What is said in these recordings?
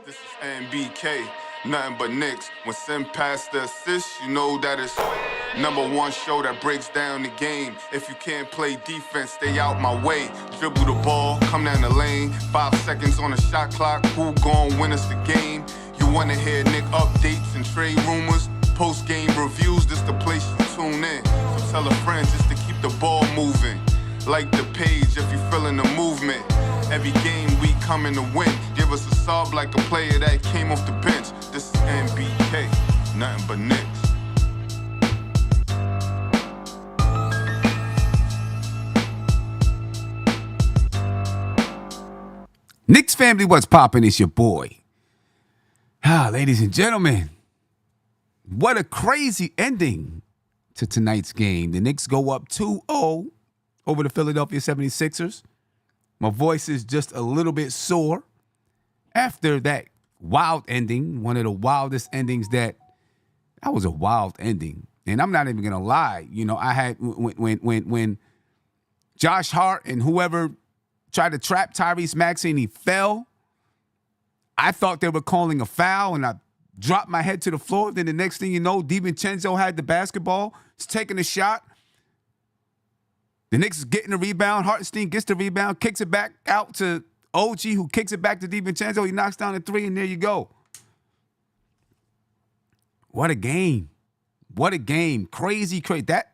This is NBK, nothing but Knicks. When send past the assist, you know that it's #1 show that breaks down the game. If you can't play defense, stay out my way. Dribble the ball, come down the lane. 5 seconds on the shot clock, who gon' win us the game? You wanna hear Nick updates and trade rumors? Post-game reviews, this the place to tune in. So tell a friend just to keep the ball moving. Like the page if you feeling the movement. Every game we coming to win. Give us a sub like a player that came off the bench. This is NBK, nothing but Knicks. Knicks family, what's poppin'? It's your boy. Ladies and gentlemen, what a crazy ending to tonight's game. The Knicks go up 2-0 over the Philadelphia 76ers. My voice is just a little bit sore after that wild ending, one of the wildest endings that was a wild ending. And I'm not even going to lie. You know, I had when Josh Hart and whoever tried to trap Tyrese Maxey and he fell, I thought they were calling a foul and I dropped my head to the floor. Then the next thing you know, DiVincenzo had the basketball, is taking a shot. The Knicks is getting the rebound. Hartenstein gets the rebound, kicks it back out to OG, who kicks it back to DiVincenzo. He knocks down a 3, and there you go. What a game. What a game. Crazy, crazy. That's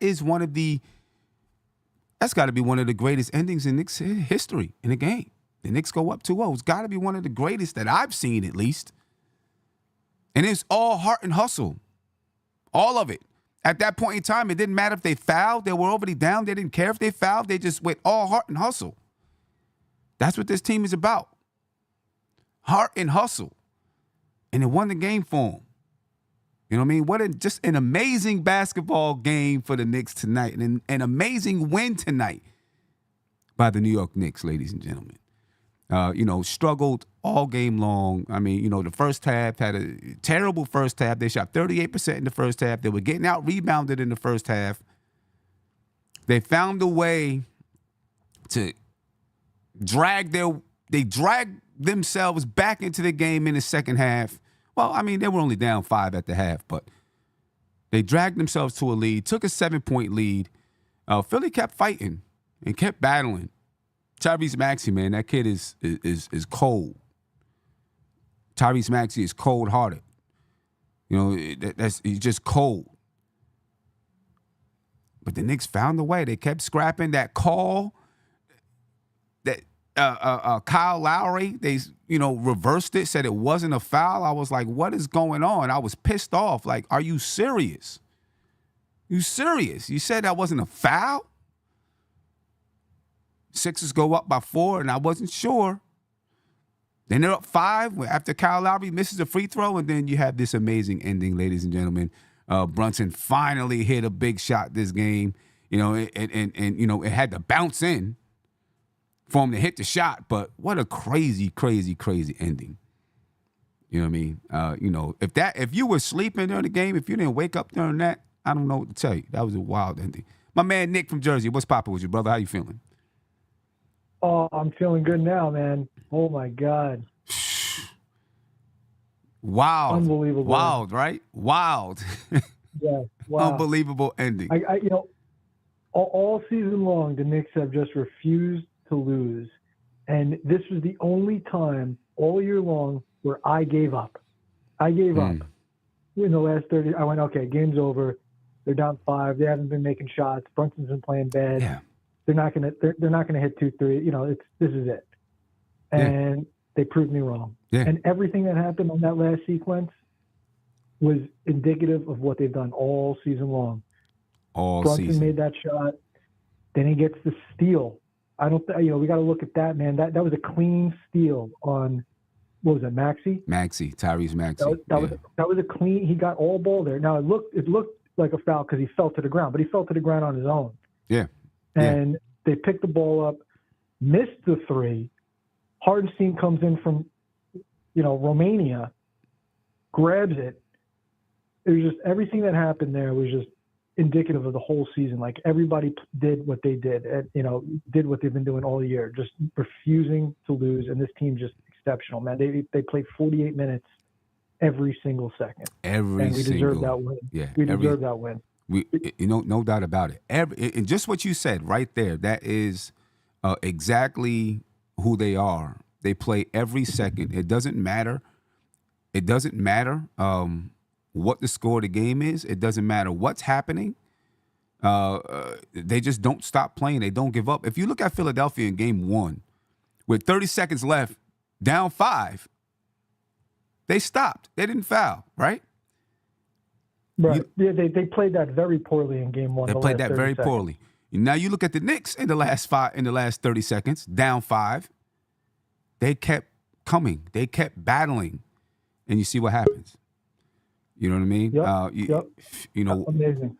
got to be one of the greatest endings in Knicks history in a game. The Knicks go up 2-0. It's got to be one of the greatest that I've seen, at least. And it's all heart and hustle. All of it. At that point in time, it didn't matter if they fouled. They were already down. They didn't care if they fouled. They just went all heart and hustle. That's what this team is about. Heart and hustle. And it won the game for them. You know what I mean? Just an amazing basketball game for the Knicks tonight. And an amazing win tonight by the New York Knicks, ladies and gentlemen. Struggled all game long. I mean, the first half had a terrible first half. They shot 38% in the first half. They were getting out rebounded in the first half. They found a way to drag themselves back into the game in the second half. Well, I mean, they were only down 5 at the half, but they dragged themselves to a lead, took a 7-point lead. Philly kept fighting and kept battling. Tyrese Maxey, man, that kid is cold. Tyrese Maxey is cold-hearted. He's just cold. But the Knicks found a way. They kept scrapping that call. That Kyle Lowry, they reversed it, said it wasn't a foul. I was like, what is going on? I was pissed off. Like, are you serious? You serious? You said that wasn't a foul? Sixers go up by 4, and I wasn't sure. Then they're up 5 after Kyle Lowry misses a free throw, and then you have this amazing ending, ladies and gentlemen. Brunson finally hit a big shot this game. It had to bounce in for him to hit the shot, but what a crazy, crazy, crazy ending. You know what I mean? If you were sleeping during the game, if you didn't wake up during that, I don't know what to tell you. That was a wild ending. My man Nick from Jersey, what's poppin' with you, brother? How you feeling? Oh, I'm feeling good now, man. Oh, my God. Wild. Unbelievable. Wild, right? Wild. Yeah, wow. Unbelievable ending. All season long, the Knicks have just refused to lose. And this was the only time all year long where I gave up. I gave up. In the last 30, I went, okay, game's over. They're down 5. They haven't been making shots. Brunson's been playing bad. Yeah. They're not gonna hit 2-3. This is it. And they proved me wrong. Yeah. And everything that happened on that last sequence was indicative of what they've done all season long. Brunson made that shot. Then he gets the steal. We got to look at that, man. That was a clean steal on, what was it, Maxey? Tyrese Maxey. That was a clean. He got all ball there. Now it looked like a foul because he fell to the ground, but he fell to the ground on his own. Yeah. And they picked the ball up, missed the 3. Hartenstein comes in from, Romania, grabs it. It was just everything that happened there was just indicative of the whole season. Like everybody did what they did and, did what they've been doing all year, just refusing to lose. And this team just exceptional, man. They played 48 minutes every single second. And we deserve that win. Yeah, we deserve that win. No doubt about it. And just what you said right there, that is exactly who they are. They play every second. It doesn't matter. It doesn't matter what the score of the game is. It doesn't matter what's happening. They just don't stop playing. They don't give up. If you look at Philadelphia in game 1, with 30 seconds left, down 5, they stopped. They didn't foul, right? Right. They played that very poorly in game 1. They played that very poorly. Now you look at the Knicks in the last 30 seconds, down 5. They kept coming. They kept battling, and you see what happens. You know what I mean? Yep. You know, amazing.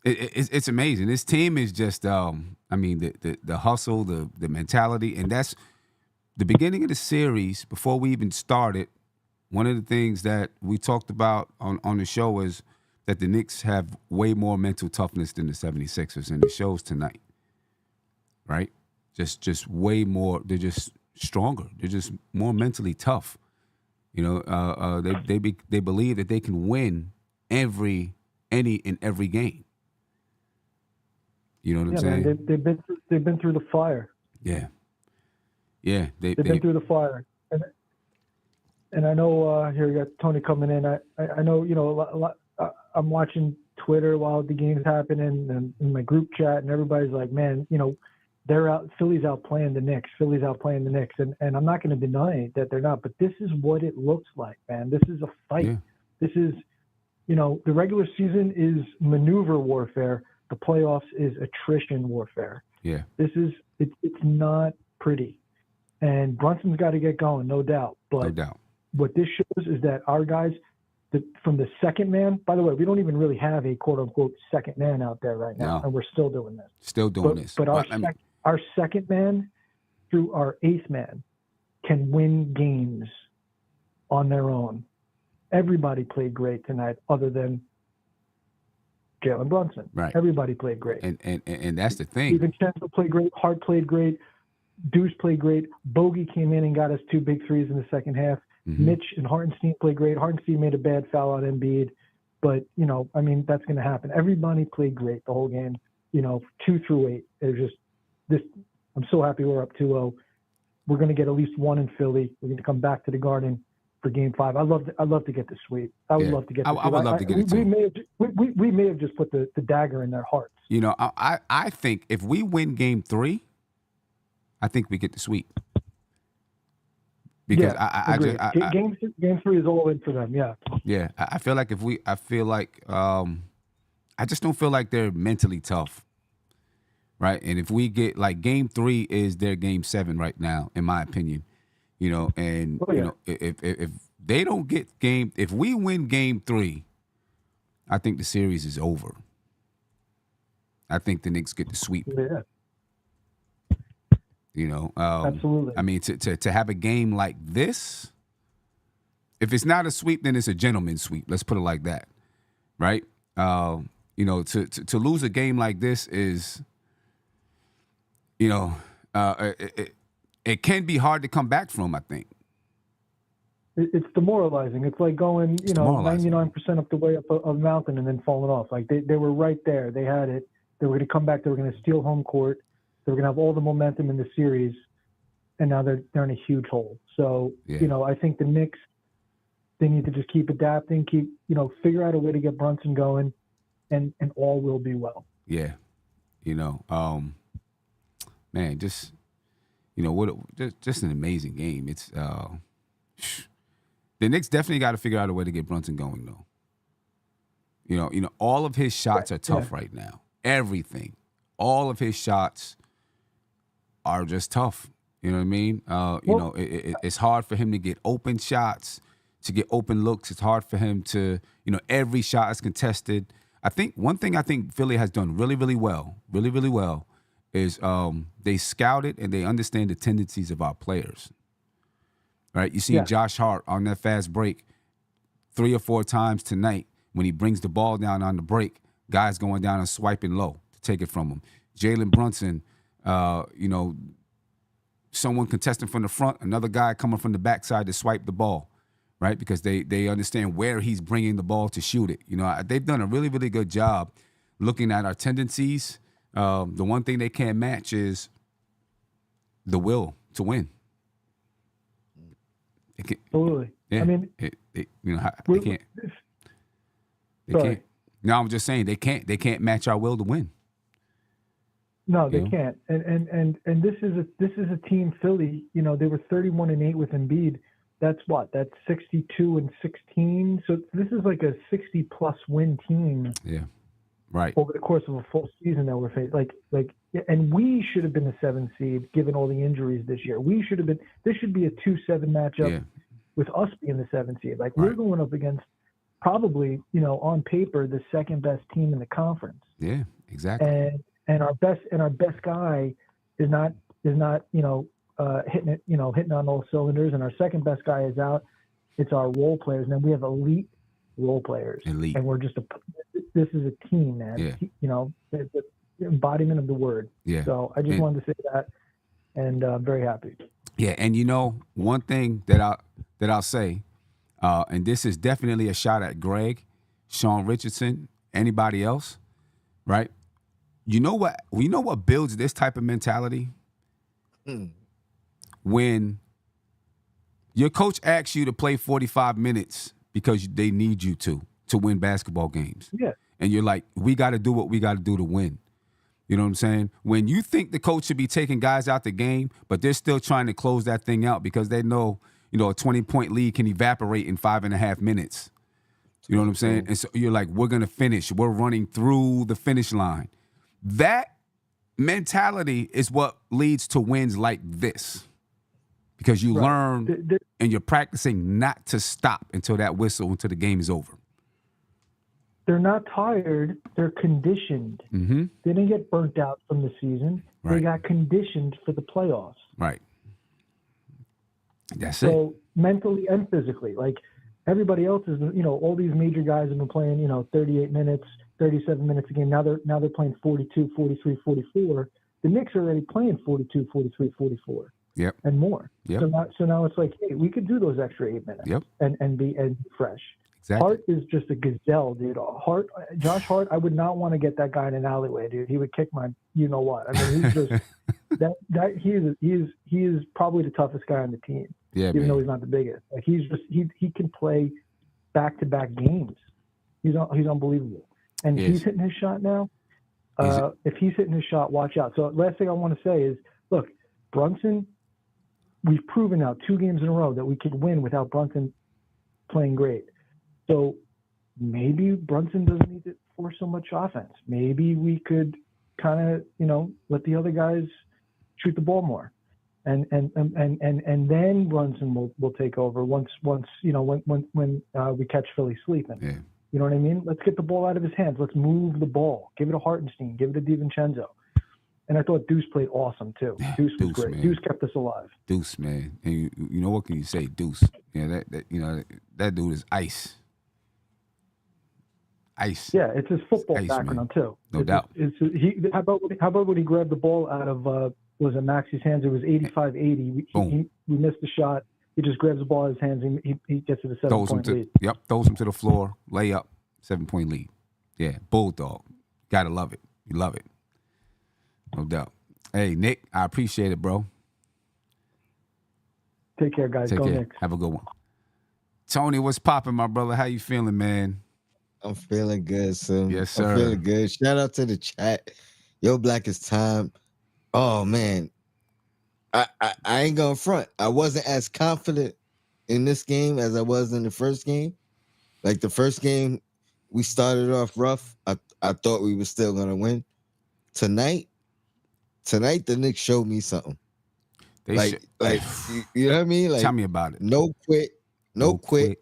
It's amazing. This team is just, I mean, the hustle, the mentality, and that's the beginning of the series. Before we even started, one of the things that we talked about on the show is that the Knicks have way more mental toughness than the 76ers, and it shows tonight, right? Just way more. They're just stronger. They're just more mentally tough. You know, they believe that they can win any and every game. You know what I'm saying? Man, they've been through the fire. Yeah. They've been through the fire. And I know here we got Tony coming in. I know, you know, I'm watching Twitter while the game's happening and in my group chat, and everybody's like, man, you know, Philly's outplaying the Knicks. And I'm not going to deny that they're not, but this is what it looks like, man. This is a fight. Yeah. This is, you know, the regular season is maneuver warfare. The playoffs is attrition warfare. Yeah. It's not pretty. And Brunson's got to get going, no doubt. But no doubt. What this shows is that our guys, from the second man, by the way, we don't even really have a quote unquote second man out there right now. No. And we're still doing this. But our second man through our eighth man can win games on their own. Everybody played great tonight other than Jalen Brunson. Right. Everybody played great. And that's the thing. Even Chancellor played great. Hart played great. Deuce played great. Bogey came in and got us 2 big threes in the second half. Mm-hmm. Mitch and Hartenstein played great. Hartenstein made a bad foul on Embiid. But, you know, I mean, that's going to happen. Everybody played great the whole game, you know, 2 through 8. It was just this. I'm so happy we're up 2-0. We're going to get at least one in Philly. We're going to come back to the Garden for Game 5. I'd love to get the sweep. I would love to get the sweep. I would love to get it too. We may have just put the dagger in their hearts. You know, I think if we win Game 3, I think we get the sweep. Because Game 3 is all in for them. Yeah. Yeah, I feel like I just don't feel like they're mentally tough, right? And if we get like Game 3 is their Game 7 right now, in my opinion, you know. And you know, if they don't get if we win Game 3, I think the series is over. I think the Knicks get the sweep. Yeah. You know, absolutely. I mean, to have a game like this, if it's not a sweep, then it's a gentleman's sweep. Let's put it like that, right? You know, to lose a game like this is, you know, it can be hard to come back from, I think. It's demoralizing. It's like going, you know, 99% up the way up a mountain and then falling off. Like they were right there. They had it. They were going to come back. They were going to steal home court. They were going to have all the momentum in the series, and now they're in a huge hole. So, you know, I think the Knicks, they need to just keep adapting, figure out a way to get Brunson going, and all will be well. Yeah. You know, man, just, you know, just an amazing game. It's the Knicks definitely got to figure out a way to get Brunson going, though. You know, all of his shots are tough right now. Everything. All of his shots are just tough. You know what I mean? You know, it's hard for him to get open shots, to get open looks. It's hard for him to, you know, every shot is contested. I think one thing Philly has done really, really well, is they scouted and they understand the tendencies of our players. Right? You see Josh Hart on that fast break 3 or 4 times tonight when he brings the ball down on the break, guys going down and swiping low to take it from him. Jalen Brunson, you know, someone contesting from the front, another guy coming from the backside to swipe the ball, right? Because they understand where he's bringing the ball to shoot it. They've done a really, really good job looking at our tendencies. The one thing they can't match is the will to win. Absolutely. Yeah, I mean, they can't. They can't. No, I'm just saying they can't match our will to win. No, they can't. And this is a team, Philly. They were 31-8 with Embiid. That's 62-16. So this is like a 60+ win team. Yeah, right. Over the course of a full season that we're facing, and we should have been the 7th seed given all the injuries this year. We should have been. This should be a 2-7 matchup with us being the 7th seed. We're going up against probably on paper the second best team in the conference. Yeah, exactly. And our best guy is not hitting on all cylinders, and our second best guy is out. It's our role players, and then we have elite role players. Elite. And we're just this is a team, man. Yeah. The embodiment of the word. Yeah. So I just wanted to say that, and I'm very happy. Yeah, and one thing that I'll say, and this is definitely a shot at Greg, Sean Richardson, anybody else, right? You know what builds this type of mentality? When your coach asks you to play 45 minutes because they need you to win basketball games. Yeah. And you're like, we got to do what we got to do to win. You know what I'm saying? When you think the coach should be taking guys out the game, but they're still trying to close that thing out because they know, a 20-point lead can evaporate in 5.5 minutes. You know what I'm saying? And so you're like, we're going to finish. We're running through the finish line. That mentality is what leads to wins like this. Because you learn and you're practicing not to stop until that whistle, until the game is over. They're not tired. They're conditioned. Mm-hmm. They didn't get burnt out from the season. Right. They got conditioned for the playoffs. Right. That's it. So mentally and physically, everybody else is, all these major guys have been playing, 38 minutes, 37 minutes a game. Now they're playing 42, 43, 44. The Knicks are already playing 42, 43, 44. Yep. And more. Yep. So now it's like, hey, we could do those extra 8 minutes. Yep. And be fresh. Exactly. Hart is just a gazelle, dude. Josh Hart, I would not want to get that guy in an alleyway, dude. He would kick my, you know what? I mean, he's just he is probably the toughest guy on the team. Yeah, even though he's not the biggest. He can play back-to-back games. He's unbelievable. And he's hitting his shot now. If he's hitting his shot, watch out. So last thing I want to say is, look, Brunson, we've proven now 2 games in a row that we could win without Brunson playing great. So maybe Brunson doesn't need to force so much offense. Maybe we could kind of, let the other guys shoot the ball more. And then Brunson will take over once when we catch Philly sleeping. Yeah. You know what I mean? Let's get the ball out of his hands. Let's move the ball. Give it to Hartenstein. Give it to DiVincenzo. And I thought Deuce played awesome too. Deuce was great. Man. Deuce kept us alive. Deuce, man. And you know what can you say? Deuce. Yeah, that dude is ice. Ice. Yeah, it's his football ice, background man. too. No doubt. How about when he grabbed the ball out of was it Maxi's hands? It was 85-80. We missed the shot. He just grabs the ball out of his hands. And he gets to the 7-point lead. Yep, throws him to the floor. Layup, 7-point lead. Yeah, bulldog. Gotta love it. You love it. No doubt. Hey, Nick, I appreciate it, bro. Take care, guys. Go care. Knicks. Have a good one. Tony, what's popping, my brother? How you feeling, man? I'm feeling good, Sim. Yes, sir. I'm feeling good. Shout out to the chat. Yo, Black is time. Oh, man. I ain't gonna front. I wasn't as confident in this game as I was in the first game. Like the first game, we started off rough. I thought we were still gonna win. Tonight, the Knicks showed me something. You know what I mean? Like, tell me about it. No quit.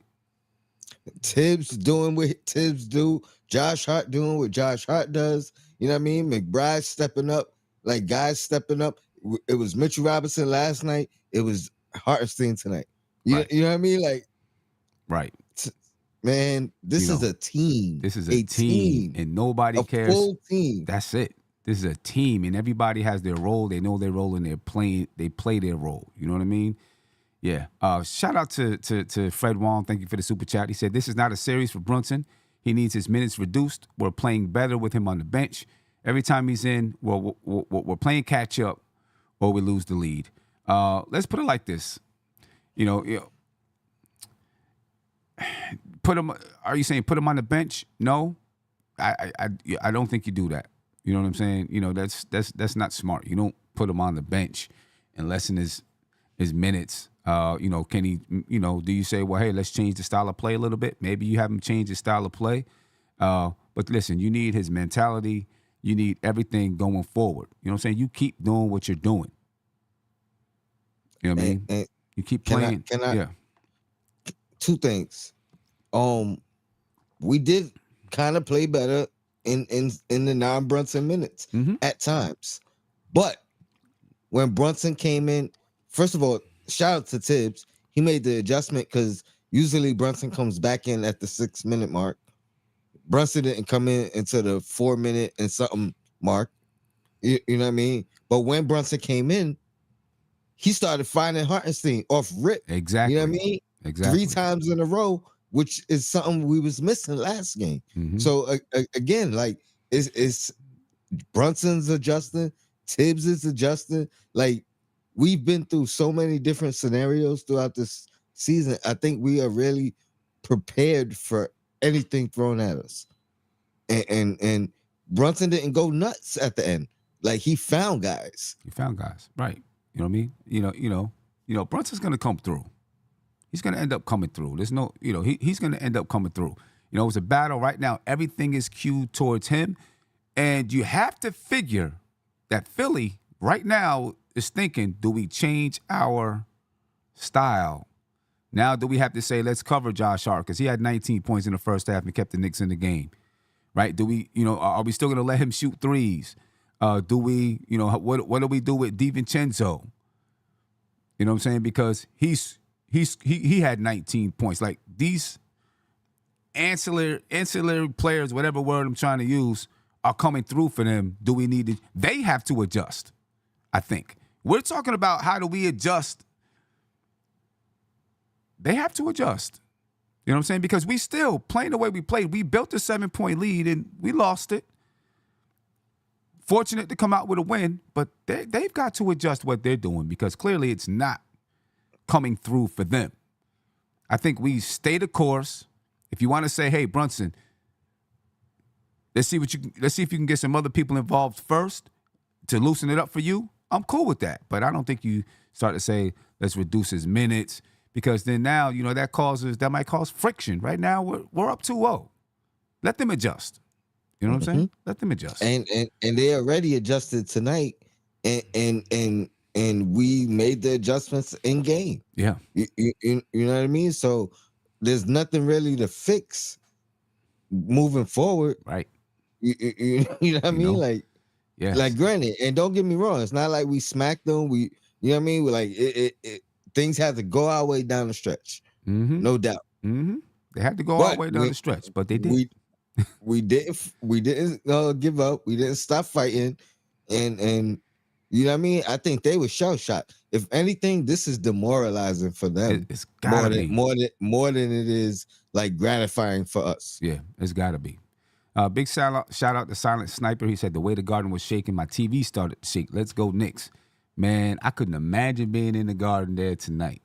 Tibbs doing what Tibbs do. Josh Hart doing what Josh Hart does. You know what I mean? McBride stepping up. Like guys stepping up. It was Mitchell Robinson last night. It was Hartenstein tonight. You know what I mean? Like, right. Man, this is a team. This is a team. And nobody cares. Full team. That's it. This is a team, and everybody has their role. They know their role, and they play their role. You know what I mean? Yeah. Shout out to Fred Wong. Thank you for the super chat. He said, this is not a series for Brunson. He needs his minutes reduced. We're playing better with him on the bench. Every time he's in, we're playing catch up or we lose the lead. Let's put it like this. You know, put him. Are you saying put him on the bench? No, I don't think you do that. You know what I'm saying? You know, that's not smart. You don't put him on the bench and lessen his minutes. You know, can he? You know, do you say, well, hey, let's change the style of play a little bit? Maybe you have him change his style of play. But listen, you need his mentality. You need everything going forward. You know what I'm saying? You keep doing what you're doing. You know what I mean? And you keep playing. Yeah. Two things. We did kind of play better in the non-Brunson minutes at times. But when Brunson came in, first of all, shout out to Tibbs. He made the adjustment because usually Brunson comes back in at the 6 minute mark. Brunson didn't come in into the 4 minute and something mark. You know what I mean? But when Brunson came in, he started finding Hartenstein off rip. Exactly. You know what I mean? Exactly. 3 times in a row, which is something we was missing last game. So again, like it's Brunson's adjusting, Tibbs is adjusting. Like we've been through so many different scenarios throughout this season. I think we are really prepared for anything thrown at us. And Brunson didn't go nuts at the end. Like he found guys. Right. You know what I mean? You know, Brunson's gonna come through. He's gonna end up coming through. There's no, you know, he's gonna end up coming through. You know, it's a battle right now. Everything is queued towards him. And you have to figure that Philly right now is thinking, do we change our style? Now do we have to say, let's cover Josh Hart? Because he had 19 points in the first half and kept the Knicks in the game. Right? Do we, you know, are we still gonna let him shoot threes? Do we, you know, what do we do with DiVincenzo? You know what I'm saying? Because he had 19 points. Like these ancillary players, whatever word I'm trying to use, are coming through for them. Do we need to? They have to adjust. I think we're talking about how do we adjust. They have to adjust. You know what I'm saying? Because we still playing the way we played. We built a 7-point lead and we lost it. Fortunate to come out with a win, but they've got to adjust what they're doing because clearly it's not coming through for them. I think we stay the course. If you want to say, hey, Brunson, let's see if you can get some other people involved first to loosen it up for you, I'm cool with that. But I don't think you start to say, let's reduce his minutes because then now, you know, that might cause friction. Right now, we're up 2-0. Let them adjust. You know what I'm saying? Let them adjust. And they already adjusted tonight, and we made the adjustments in game. Yeah, you know what I mean. So there's nothing really to fix moving forward. Right. You know what I mean? Like, yeah. Like granted, and don't get me wrong, it's not like we smacked them. You know what I mean? We're like things had to go our way down the stretch. No doubt. They had to go all the way down the stretch, but they did. We didn't give up. We didn't stop fighting, and you know what I mean. I think they were shell shocked. If anything, this is demoralizing for them. It's gotta be more than it is like gratifying for us. Yeah, it's gotta be. Big shout out to Silent Sniper. He said the way the Garden was shaking, my TV started to shake. Let's go Knicks, man. I couldn't imagine being in the Garden there tonight.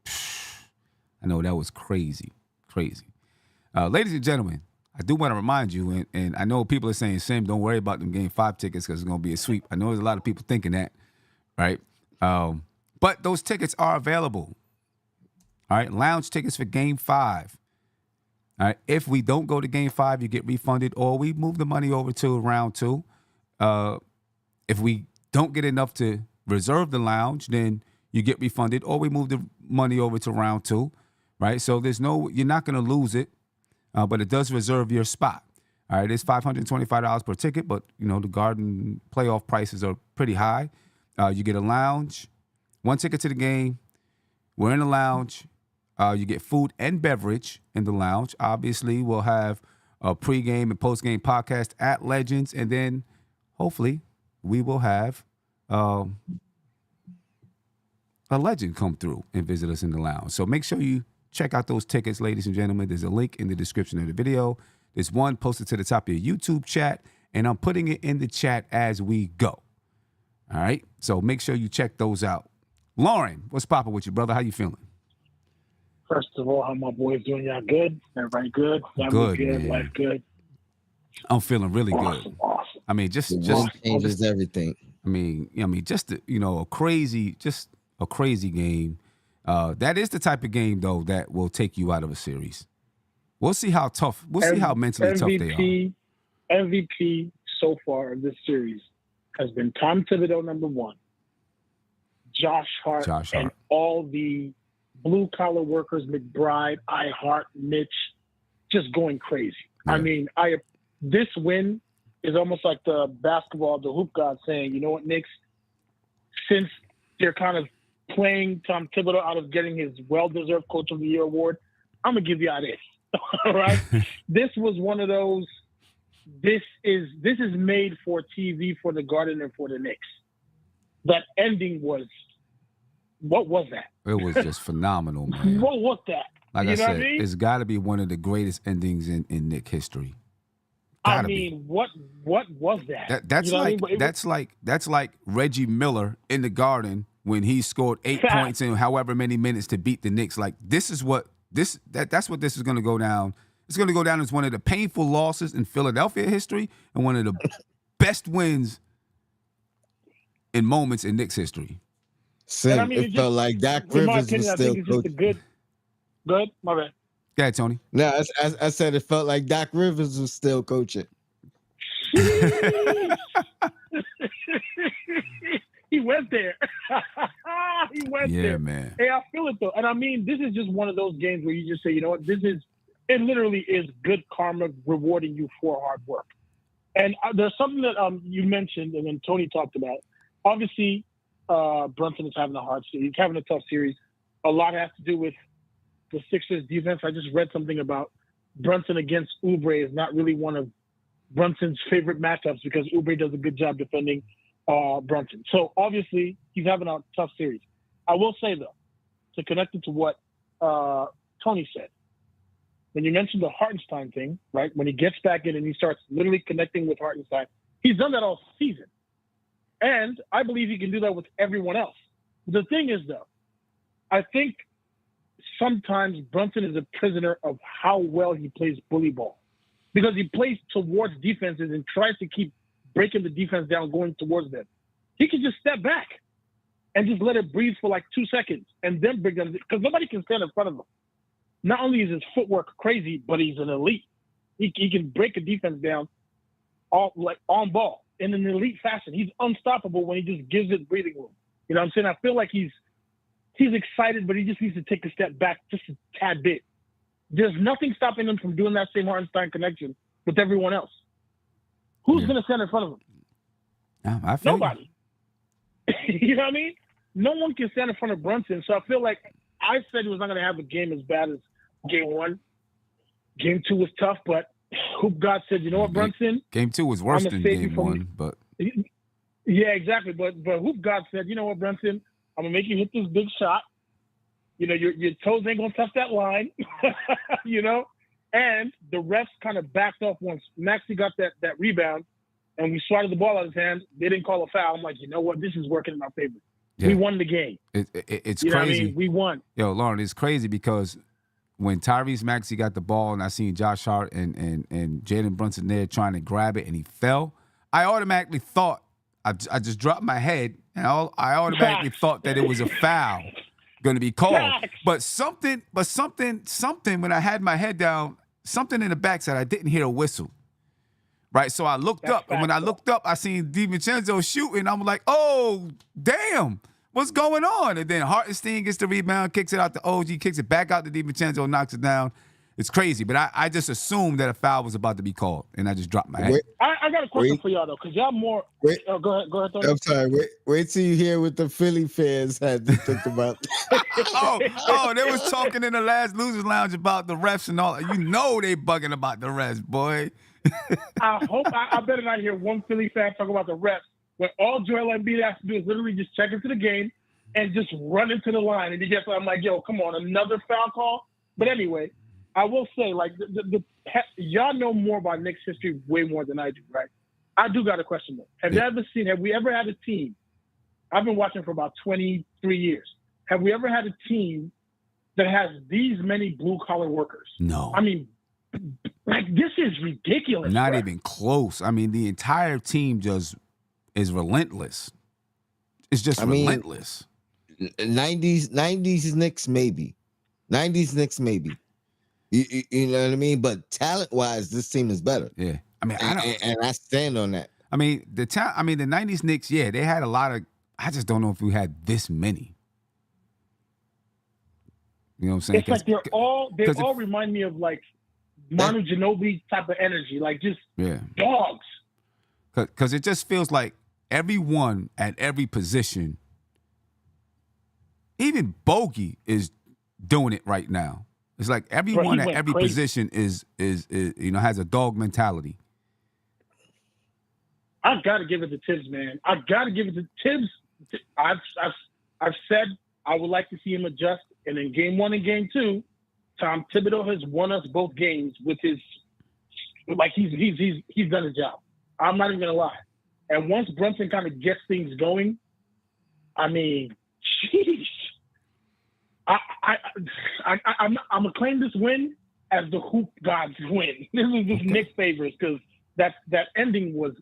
I know that was crazy. Ladies and gentlemen, I do want to remind you, and I know people are saying, Sim, don't worry about them Game 5 tickets because it's going to be a sweep. I know there's a lot of people thinking that, right? But those tickets are available. All right, lounge tickets for Game 5. All right, if we don't go to Game 5, you get refunded, or we move the money over to round 2. If we don't get enough to reserve the lounge, then you get refunded, or we move the money over to round 2, right? So you're not going to lose it. But it does reserve your spot. All right, it's $525 per ticket, but, you know, the Garden playoff prices are pretty high. You get a lounge, 1 ticket to the game. We're in the lounge. You get food and beverage in the lounge. Obviously, we'll have a pregame and postgame podcast at Legends, and then hopefully, we will have a legend come through and visit us in the lounge. So make sure you check out those tickets, ladies and gentlemen. There's a link in the description of the video. There's one posted to the top of your YouTube chat, and I'm putting it in the chat as we go. All right? So make sure you check those out. Lauren, what's popping with you, brother? How you feeling? First of all, how my boys doing? Y'all good? Everybody good? Good, good, man. life good? I'm feeling really Awesome, good. awesome. I mean, just changes everything. I mean, just a crazy game. That is the type of game though that will take you out of a series. We'll see how tough. We'll see how mentally tough they are. MVP so far of this series has been Tom Thibodeau, number one, Josh Hart, and all the blue collar workers, McBride, Hart, Mitch, just going crazy. Yeah. I mean, this win is almost like the basketball, the hoop god saying, you know what, Knicks, since they're kind of playing Tom Thibodeau out of getting his well-deserved Coach of the Year award, I'm going to give you out this. All right? This was one of those, this is made for TV, for the Garden, and for the Knicks. That ending was, what was that? It was just phenomenal, man. What was that? Like I said, it's got to be one of the greatest endings in Knick history. What was that? That's like Reggie Miller in the Garden when he scored 8 points in however many minutes to beat the Knicks. Like that's what this is going to go down. It's going to go down as one of the painful losses in Philadelphia history and one of the best wins in moments in Knicks history. It felt like Doc Rivers was still coaching. Good, my bad. Go ahead, Tony. No, I said it felt like Doc Rivers was still coaching. He went there. He went there. Yeah, man. Hey, I feel it though. And I mean, this is just one of those games where you just say, you know what, it literally is good karma rewarding you for hard work. And there's something that you mentioned and then Tony talked about. Obviously, Brunson is having a hard series. He's having a tough series. A lot has to do with the Sixers defense. I just read something about Brunson against Oubre is not really one of Brunson's favorite matchups because Oubre does a good job defending Brunson. So obviously he's having a tough series. I will say though, to connect it to what Tony said, when you mentioned the Hartenstein thing, right? When he gets back in and he starts literally connecting with Hartenstein, he's done that all season. And I believe he can do that with everyone else. The thing is though, I think sometimes Brunson is a prisoner of how well he plays bully ball because he plays towards defenses and tries to keep breaking the defense down, going towards them. He can just step back and just let it breathe for like 2 seconds and then bring them because nobody can stand in front of him. Not only is his footwork crazy, but he's an elite. He can break a defense down on ball in an elite fashion. He's unstoppable when he just gives it breathing room. You know what I'm saying? I feel like he's excited, but he just needs to take a step back just a tad bit. There's nothing stopping him from doing that same Hartenstein connection with everyone else. Who's going to stand in front of him? Nobody. You know what I mean? No one can stand in front of Brunson. So I feel like I said he was not going to have a game as bad as game one. Game two was tough, but Hoop God said, you know what, Brunson? Game two was worse than game one, but... Yeah, exactly. But Hoop God said, you know what, Brunson? I'm going to make you hit this big shot. You know, your toes ain't going to touch that line, you know? And the refs kind of backed off once Maxey got that rebound and we swatted the ball out of his hand. They didn't call a foul. I'm like, you know what? This is working in my favor. Yeah. We won the game. It's you crazy. Know what I mean? We won. Yo, Lauren, it's crazy because when Tyrese Maxey got the ball and I seen Josh Hart and Jalen Brunson there trying to grab it and he fell, I automatically thought, I just dropped my head and I automatically thought that it was a foul going to be called. But something when I had my head down, something in the back said I didn't hear a whistle. Right? So I looked up, and when I looked up, I seen DiVincenzo shooting. I'm like, oh, damn, what's going on? And then Hartenstein gets the rebound, kicks it out to OG, kicks it back out to DiVincenzo, knocks it down. It's crazy, but I just assumed that a foul was about to be called, and I just dropped my head. Wait, I got a question for y'all though, because y'all more. Wait. Go ahead, Tony. I'm sorry. Wait till you hear what the Philly fans had to think about. They was talking in the last Losers Lounge about the refs and all. You know they bugging about the refs, boy. I hope I better not hear one Philly fan talk about the refs when all Joel Embiid has to do is literally just check into the game and just run into the line, and he gets. I'm like, yo, come on, another foul call. But anyway, I will say, like, y'all know more about Knicks history way more than I do, right? I do got a question though. Have we ever had a team? I've been watching for about 23 years. Have we ever had a team that has these many blue collar workers? No. I mean, like, this is ridiculous. Not bro. even close. I mean, the entire team just is relentless. It's just relentless. 90s Knicks maybe. 90s Knicks maybe. You know what I mean? But talent-wise, this team is better. Yeah. I mean, and I stand on that. I mean, the 90s Knicks, yeah, they had a lot of. I just don't know if we had this many. You know what I'm saying? It's like they all remind me of like Manu Ginobili type of energy, like just dogs. Because it just feels like everyone at every position, even Bogey is doing it right now. It's like everyone at every position is has a dog mentality. I got to give it to Tibbs, man. I got to give it to Tibbs. I've said I would like to see him adjust, and in game 1 and game 2, Tom Thibodeau has won us both games with his he's done his job. I'm not even gonna lie. And once Brunson kind of gets things going, I mean, sheesh. I'm gonna claim this win as the hoop gods win. This is just Knicks favors because that ending was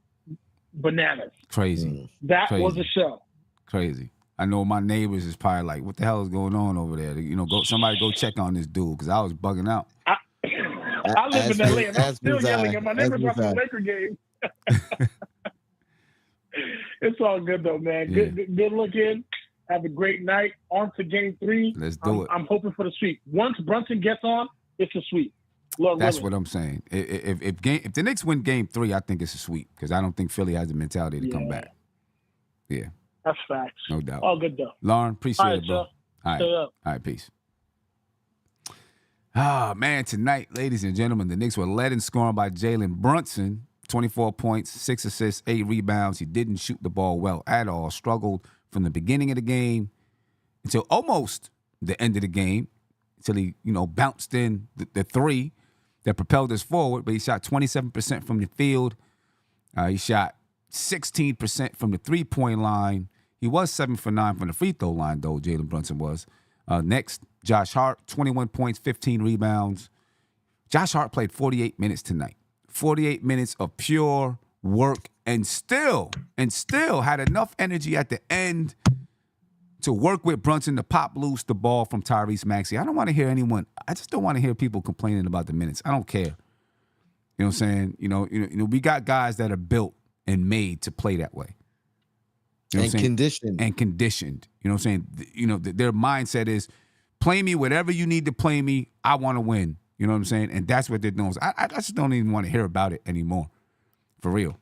bananas. Crazy. That was a show. Crazy. I know my neighbors is probably like, what the hell is going on over there? You know, somebody go check on this dude because I was bugging out. I live in LA and I'm still yelling at my neighbors watching the Laker game. It's all good though, man. Yeah. Good looking. Have a great night. On to game 3. Let's do it. I'm hoping for the sweep. Once Brunson gets on, it's a sweep. Lord That's willing. what I'm saying. If the Knicks win game 3, I think it's a sweep because I don't think Philly has the mentality to come back. Yeah. That's facts. No doubt. All good though. Lauren, appreciate All it, bro. right, All Stay right. up. All right, peace. Man, tonight, ladies and gentlemen, the Knicks were led in scoring by Jalen Brunson, 24 points, 6 assists, 8 rebounds. He didn't shoot the ball well at all. Struggled from the beginning of the game until almost the end of the game, until he, bounced in the 3 that propelled us forward. But he shot 27% from the field. He shot 16% from the three-point line. He was 7 for 9 from the free throw line, though, Jalen Brunson was. Next, Josh Hart, 21 points, 15 rebounds. Josh Hart played 48 minutes tonight. 48 minutes of pure work and still had enough energy at the end to work with Brunson to pop loose the ball from Tyrese Maxey. I don't want to hear anyone. I just don't want to hear people complaining about the minutes. I don't care. You know what I'm saying? We got guys that are built and made to play that way. You know and conditioned. And conditioned. You know what I'm saying? Their mindset is play me whatever you need to play me. I want to win. You know what I'm saying? And that's what they're doing. So I just don't even want to hear about it anymore. For real.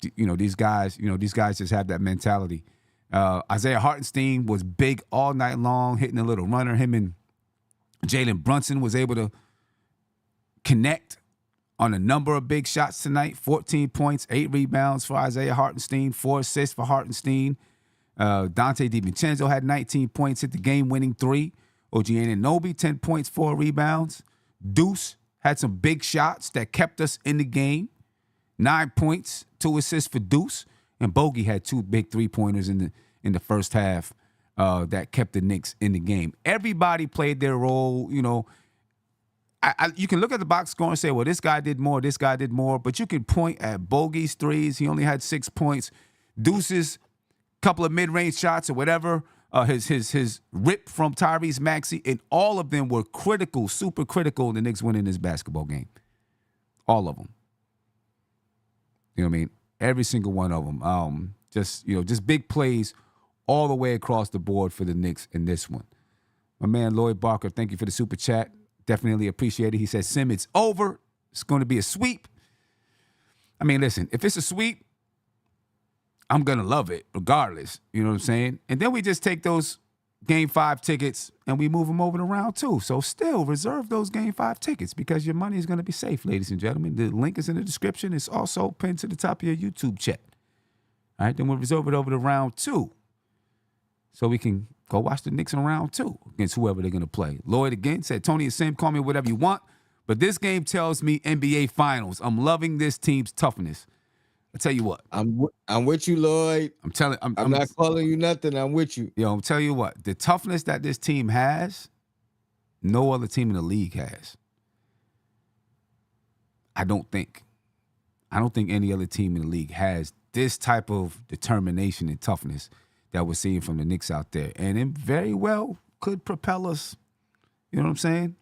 These guys just have that mentality. Isaiah Hartenstein was big all night long, hitting a little runner. Him and Jalen Brunson was able to connect on a number of big shots tonight. 14 points, 8 rebounds for Isaiah Hartenstein, 4 assists for Hartenstein. Dante DiVincenzo had 19 points, hit the game-winning 3. OG Anunoby, 10 points, 4 rebounds. Deuce had some big shots that kept us in the game. 9 points, 2 assists for Deuce. And Bogey had 2 big three-pointers in the first half that kept the Knicks in the game. Everybody played their role, you can look at the box score and say, well, this guy did more, but you can point at Bogey's threes. He only had 6 points. Deuce's couple of mid-range shots or whatever, his rip from Tyrese Maxey, and all of them were critical, super critical in the Knicks winning this basketball game. All of them. You know what I mean? Every single one of them. Just big plays all the way across the board for the Knicks in this one. My man Lloyd Barker, thank you for the super chat. Definitely appreciate it. He said, Sim, it's over. It's going to be a sweep. I mean, listen, if it's a sweep, I'm going to love it regardless. You know what I'm saying? And then we just take those Game 5 tickets and we move them over to round 2. So still reserve those Game 5 tickets because your money is going to be safe, ladies and gentlemen. The link is in the description. It's also pinned to the top of your YouTube chat. All right, then we'll reserve it over to round 2 so we can go watch the Knicks in round 2 against whoever they're going to play. Lloyd again said, Tony and Sam, call me whatever you want, but this game tells me NBA Finals. I'm loving this team's toughness. I tell you what. I'm with you, Lloyd. I'm not calling you nothing. I'm with you. Yo, I'm telling you what. The toughness that this team has, no other team in the league has. I don't think any other team in the league has this type of determination and toughness that we're seeing from the Knicks out there. And it very well could propel us. You know what I'm saying?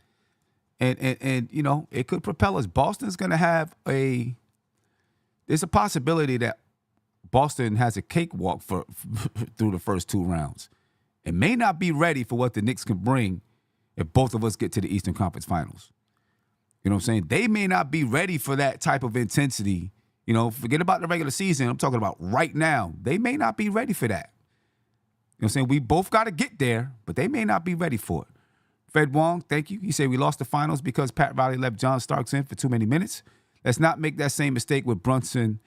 And you know, it could propel us. Boston's going to have there's a possibility that Boston has a cakewalk through the first 2 rounds. It may not be ready for what the Knicks can bring if both of us get to the Eastern Conference Finals. You know what I'm saying? They may not be ready for that type of intensity. You know, forget about the regular season. I'm talking about right now. They may not be ready for that. You know what I'm saying? We both got to get there, but they may not be ready for it. Fred Wong, thank you. He said we lost the finals because Pat Riley left John Starks in for too many minutes. Let's not make that same mistake with Brunson.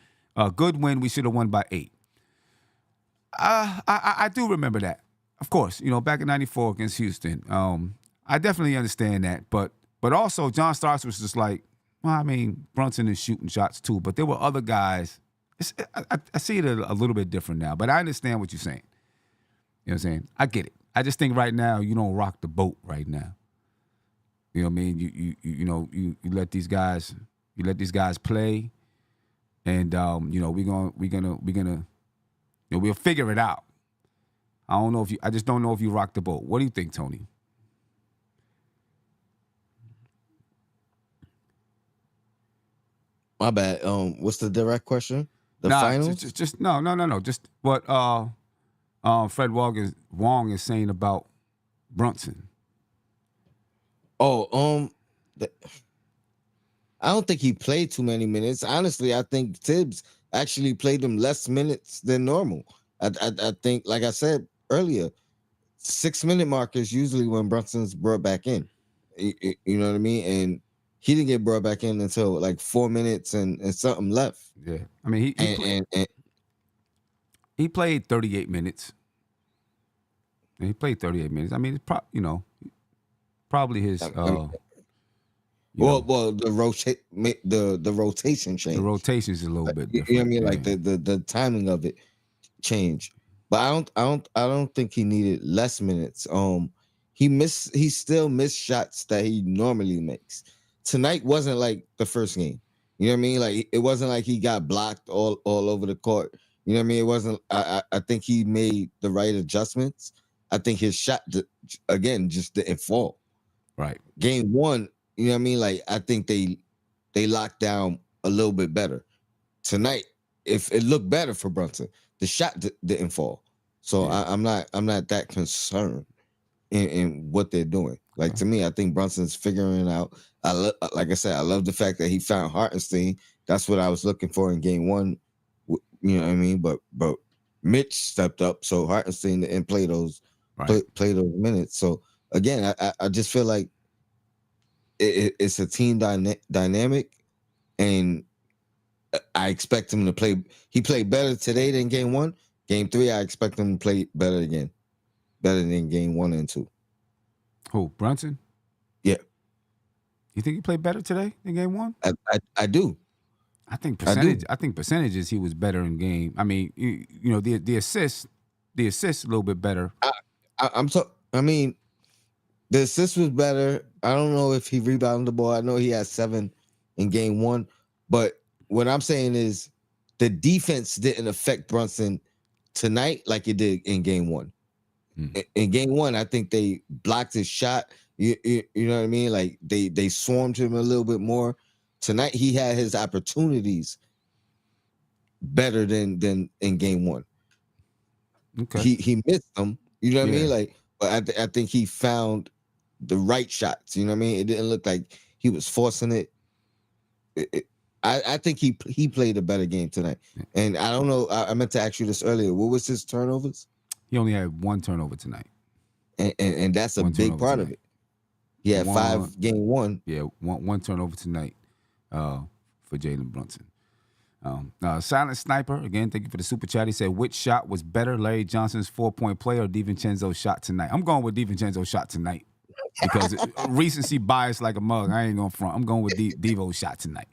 Good win. We should have won by 8. I do remember that. Of course, you know, back in '94 against Houston. I definitely understand that. But also, John Starks was just like, well, I mean, Brunson is shooting shots too. But there were other guys. I see it a little bit different now. But I understand what you're saying. You know what I'm saying? I get it. I just think right now you don't rock the boat right now. You know what I mean? You let these guys. You let these guys play, and you know we're gonna we'll figure it out. I just don't know if you rock the boat. What do you think, Tony? My bad. What's the direct question? The finals? Just no. Just what Fred Wong is saying about Brunson. I don't think he played too many minutes. Honestly, I think Tibbs actually played him less minutes than normal. I think, like I said earlier, 6-minute mark is usually when Brunson's brought back in. You know what I mean? And he didn't get brought back in until like 4 minutes and something left. Yeah, I mean he played 38 minutes. And he played 38 minutes. I mean, it's probably his. Well, the rotation changed. The rotation's a little bit different. You know what I mean? Like the timing of it changed. But I don't think he needed less minutes. He still missed shots that he normally makes. Tonight wasn't like the first game. You know what I mean? Like it wasn't like he got blocked all over the court. You know what I mean? It wasn't. I think he made the right adjustments. I think his shot again just didn't fall. Right. Game 1. You know what I mean? Like I think they locked down a little bit better. Tonight, if it looked better for Brunson, the shot didn't fall. So yeah. I'm not that concerned in what they're doing. Like to me, I think Brunson's figuring it out. Like I said, I love the fact that he found Hartenstein. That's what I was looking for in game 1. You know what I mean? But Mitch stepped up, so Hartenstein didn't play those play those minutes. So again, I just feel like it's a team dynamic, and I expect him to play. He played better today than game 1. Game 3, I expect him to play better than game 1 and 2. Who, Brunson? Yeah. You think he played better today than game 1? I do. I think percentages he was better in game. I mean, you know the assists a little bit better. I mean, the assist was better. I don't know if he rebounded the ball. I know he had 7 in game 1, but what I'm saying is the defense didn't affect Brunson tonight like it did in game 1. In game 1, I think they blocked his shot. You know what I mean? Like they swarmed him a little bit more. Tonight he had his opportunities better than in game 1. Okay. He missed them. You know what I mean? Like, but I think he found the right shots. You know what I mean? It didn't look like he was forcing it. I think he played a better game tonight. And I don't know. I meant to ask you this earlier. What was his turnovers? He only had one turnover tonight. And that's a One big turnover part tonight. of it. He had 5 game 1. Yeah, one turnover tonight for Jalen Brunson. Silent Sniper, again, thank you for the super chat. He said, which shot was better, Larry Johnson's 4-point play or DiVincenzo's shot tonight? I'm going with DiVincenzo's shot tonight because recency bias like a mug. I ain't going front. I'm going with Devo's shot tonight.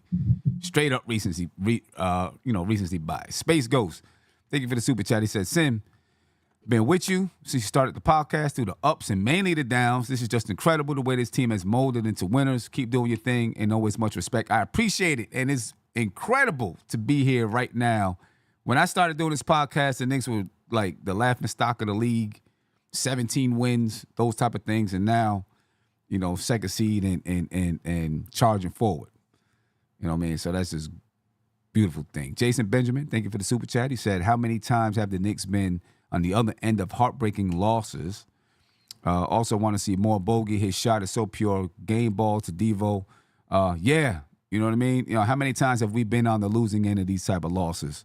Straight up recency, recency bias. Space Ghost, thank you for the super chat. He said, Sim, been with you since you started the podcast through the ups and mainly the downs. This is just incredible the way this team has molded into winners. Keep doing your thing and always much respect. I appreciate it. And it's incredible to be here right now. When I started doing this podcast, the Knicks were like the laughing stock of the league, 17 wins, those type of things. And now, second seed and charging forward. You know what I mean? So that's just beautiful thing. Jason Benjamin, thank you for the super chat. He said, how many times have the Knicks been on the other end of heartbreaking losses? Also want to see more bogey. His shot is so pure. Game ball to Devo. Yeah, you know what I mean? How many times have we been on the losing end of these type of losses?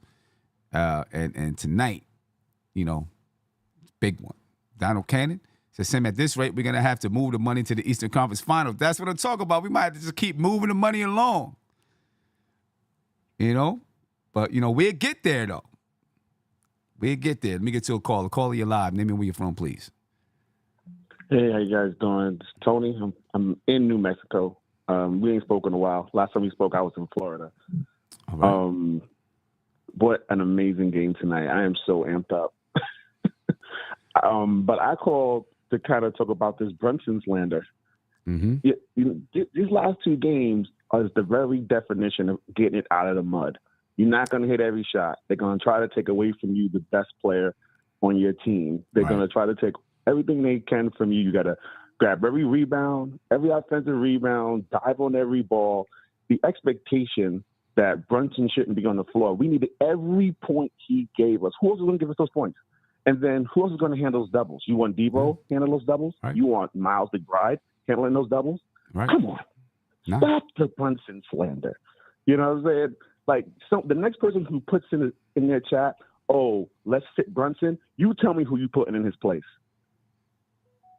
And tonight, big one. Donald Cannon says, Sam, at this rate, we're going to have to move the money to the Eastern Conference Finals. That's what I'm talking about. We might have to just keep moving the money along. But, we'll get there, though. We'll get there. Let me get to a call. Caller, you live. Name me where you're from, please. Hey, how you guys doing? It's Tony. I'm in New Mexico. We ain't spoken in a while. Last time we spoke, I was in Florida. All right. What an amazing game tonight. I am so amped up. But I called to kind of talk about this Brunson slander. Mm-hmm. These last 2 games are the very definition of getting it out of the mud. You're not going to hit every shot. They're going to try to take away from you the best player on your team. They're going to try to take everything they can from you. You got to grab every rebound, every offensive rebound, dive on every ball. The expectation that Brunson shouldn't be on the floor. We needed every point he gave us. Who else is going to give us those points? And then who else is going to handle those doubles? You want Devo handle those doubles? Right. You want Miles McBride handling those doubles? Right. Come on. No. Stop the Brunson slander. You know what I'm saying? Like, so the next person who puts in their chat, oh, let's sit Brunson, you tell me who you putting in his place.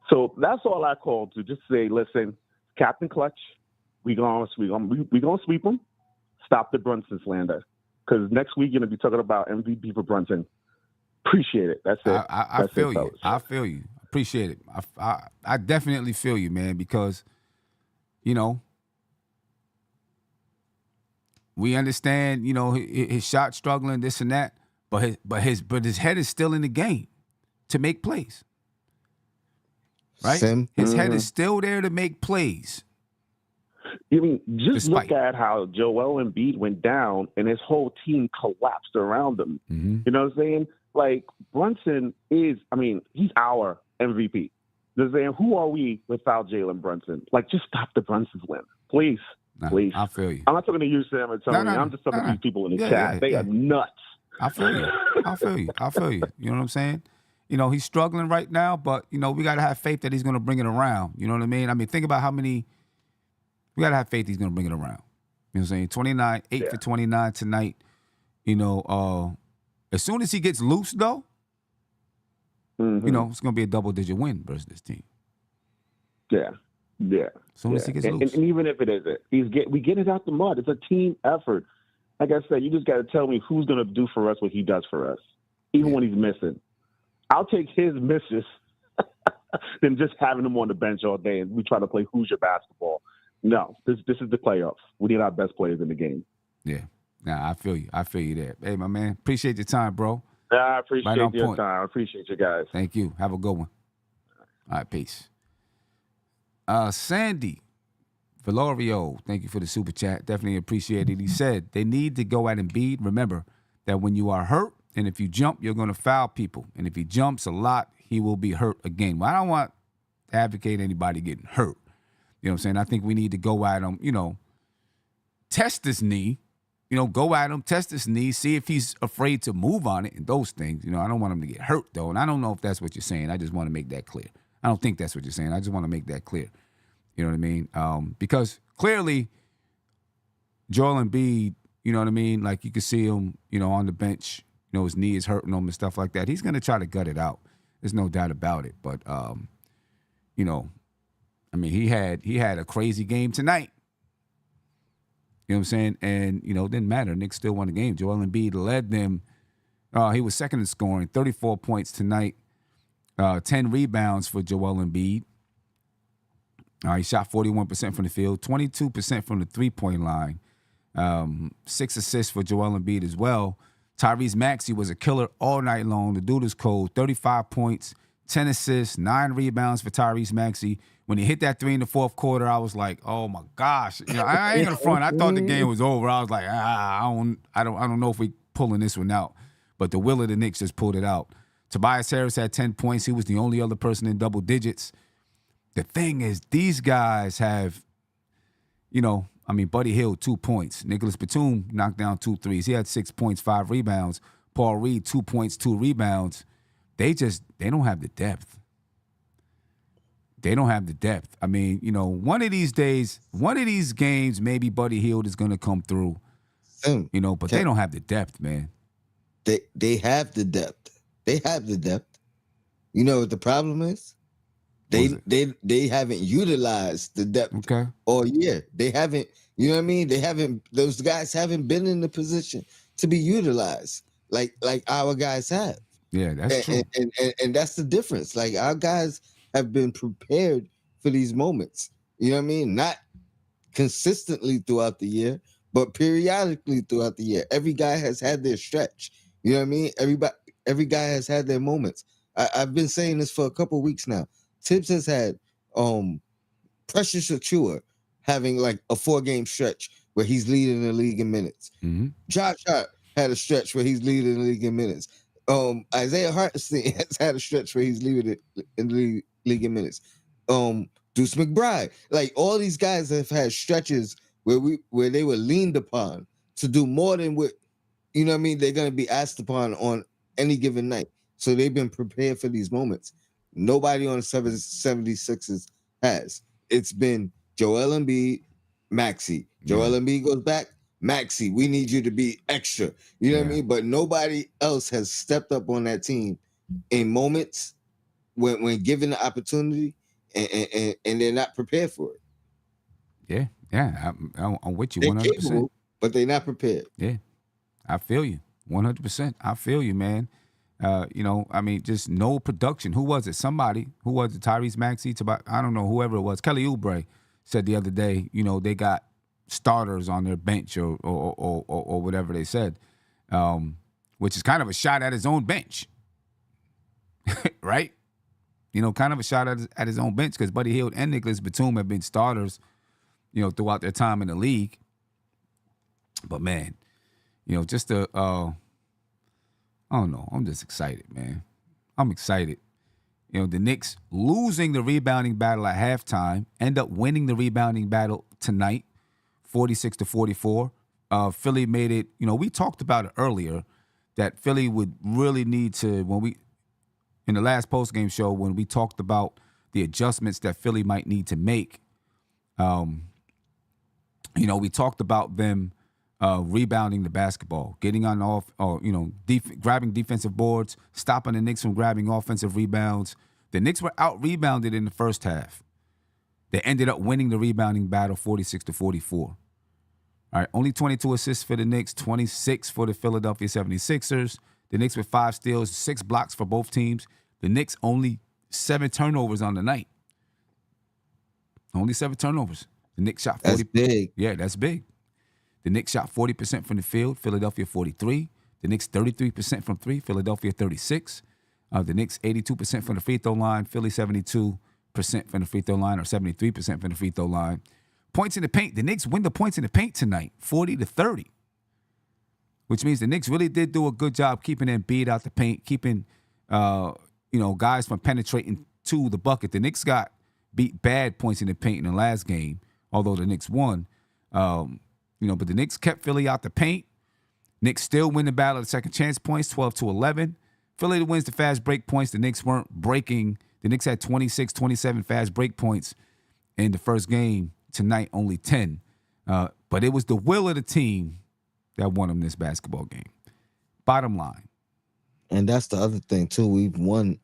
So that's all I called to just say, listen, Captain Clutch, we gonna sweep him. Stop the Brunson slander. Because next week you're going to be talking about MVP for Brunson. Appreciate it. That's it. I feel you. I feel you. Appreciate it. I definitely feel you, man, because, we understand, his shot struggling, this and that, but his head is still in the game to make plays. Right? His head is still there to make plays. I mean, just look at how Joel Embiid went down and his whole team collapsed around him. Mm-hmm. You know what I'm saying? Like, Brunson is, he's our MVP. They're saying, who are we without Jalen Brunson? Like, just stop the Brunson win, please. Please. I feel you. I'm not talking to you, Sam, and Tony. I'm just talking to these people in the chat. They are nuts. I feel you. You know what I'm saying? He's struggling right now, but, we got to have faith that he's going to bring it around. You know what I mean? Think about how many – we got to have faith he's going to bring it around. You know what I'm saying? 29, 8 for 29 tonight. As soon as he gets loose, though, it's going to be a double-digit win versus this team. Yeah. As soon as he gets loose. And even if it isn't, we get it out the mud. It's a team effort. Like I said, you just got to tell me who's going to do for us what he does for us, even when he's missing. I'll take his misses than just having him on the bench all day and we try to play Hoosier basketball. No, this is the playoffs. We need our best players in the game. Yeah. Nah, I feel you there. Hey, my man, appreciate your time, bro. I appreciate your time. I appreciate you guys. Thank you. Have a good one. All right, peace. Sandy Valorio, thank you for the super chat. Definitely appreciate it. He said they need to go at Embiid. Remember that when you are hurt and if you jump, you're going to foul people. And if he jumps a lot, he will be hurt again. Well, I don't want to advocate anybody getting hurt. You know what I'm saying? I think we need to go at him, test his knee, go at him, test his knee, see if he's afraid to move on it and those things. I don't want him to get hurt, though. And I don't know if that's what you're saying. I just want to make that clear. I don't think that's what you're saying. I just want to make that clear. You know what I mean? Because clearly, Joel Embiid, you know what I mean? Like, you can see him, on the bench. His knee is hurting him and stuff like that. He's going to try to gut it out. There's no doubt about it. But, he had a crazy game tonight. You know what I'm saying? And, it didn't matter. Knicks still won the game. Joel Embiid led them. He was second in scoring, 34 points tonight, 10 rebounds for Joel Embiid. He shot 41% from the field, 22% from the three-point line, 6 assists for Joel Embiid as well. Tyrese Maxey was a killer all night long. The dude is cold, 35 points, 10 assists, 9 rebounds for Tyrese Maxey. When he hit that 3 in the fourth quarter, I was like, oh my gosh. I ain't gonna front. I thought the game was over. I was like, I don't know if we pulling this one out. But the will of the Knicks just pulled it out. Tobias Harris had 10 points. He was the only other person in double digits. The thing is, these guys have, Buddy Hield, 2 points. Nicholas Batum knocked down 2 threes. He had 6 points, 5 rebounds. Paul Reed, 2 points, 2 rebounds. They don't have the depth. They don't have the depth. One of these days, one of these games, maybe Buddy Hield is going to come through. But they don't have the depth, man. They have the depth. They have the depth. You know what the problem is? They haven't utilized the depth all year. They haven't, those guys haven't been in the position to be utilized like our guys have. Yeah, that's true. And that's the difference. Like, our guys have been prepared for these moments. Not consistently throughout the year, but periodically throughout the year. Every guy has had their stretch. Every guy has had their moments. I've been saying this for a couple of weeks now. Tibbs has had Precious Achiuwa having like a 4-game stretch where he's leading the league in minutes. Mm-hmm. Josh Hart had a stretch where he's leading the league in minutes. Isaiah Hartenstein has had a stretch where he's leading it in the league in minutes. Deuce McBride, like, all these guys have had stretches where they were leaned upon to do more than what they're going to be asked upon on any given night. So they've been prepared for these moments. Nobody on the 76ers has. It's been Joel Embiid, Maxey. Joel Embiid goes back, Maxey, we need you to be extra. You know what I mean? But nobody else has stepped up on that team in moments when given the opportunity, and they're not prepared for it. Yeah, I'm with you 100%. They're capable, but they're not prepared. Yeah, I feel you 100%. I feel you, man. Just no production. Who was it? Somebody. Who was it? Tyrese Maxey? I don't know. Whoever it was. Kelly Oubre said the other day, they got starters on their bench or whatever they said, which is kind of a shot at his own bench, right? Kind of a shot at his own bench, because Buddy Hield and Nicholas Batum have been starters, throughout their time in the league. But, man, just I don't know. I'm just excited, man. I'm excited. The Knicks losing the rebounding battle at halftime, end up winning the rebounding battle tonight, 46-44. Philly made it, we talked about it earlier, that Philly would really need to, in the last postgame show, when we talked about the adjustments that Philly might need to make, we talked about them rebounding the basketball, getting on off, grabbing defensive boards, stopping the Knicks from grabbing offensive rebounds. The Knicks were out-rebounded in the first half. They ended up winning the rebounding battle 46-44. All right, only 22 assists for the Knicks, 26 for the Philadelphia 76ers. The Knicks with 5 steals, 6 blocks for both teams. The Knicks only 7 turnovers on the night. Only 7 turnovers. The Knicks shot 40. That's big. Yeah, that's big. The Knicks shot 40% from the field, Philadelphia 43. The Knicks 33% from 3, Philadelphia 36. The Knicks 82% from the free throw line, Philly 72% from the free throw line, or 73% from the free throw line. Points in the paint. The Knicks win the points in the paint tonight, 40-30. Which means the Knicks really did do a good job keeping Embiid out the paint, keeping guys from penetrating to the bucket. The Knicks got beat bad points in the paint in the last game, although the Knicks won. But the Knicks kept Philly out the paint. Knicks still win the battle of the second chance points, 12-11. Philly wins the fast break points. The Knicks weren't breaking The Knicks had 26, 27 fast break points in the first game. Tonight, only 10. But it was the will of the team that won them this basketball game. Bottom line. And that's the other thing too. We've won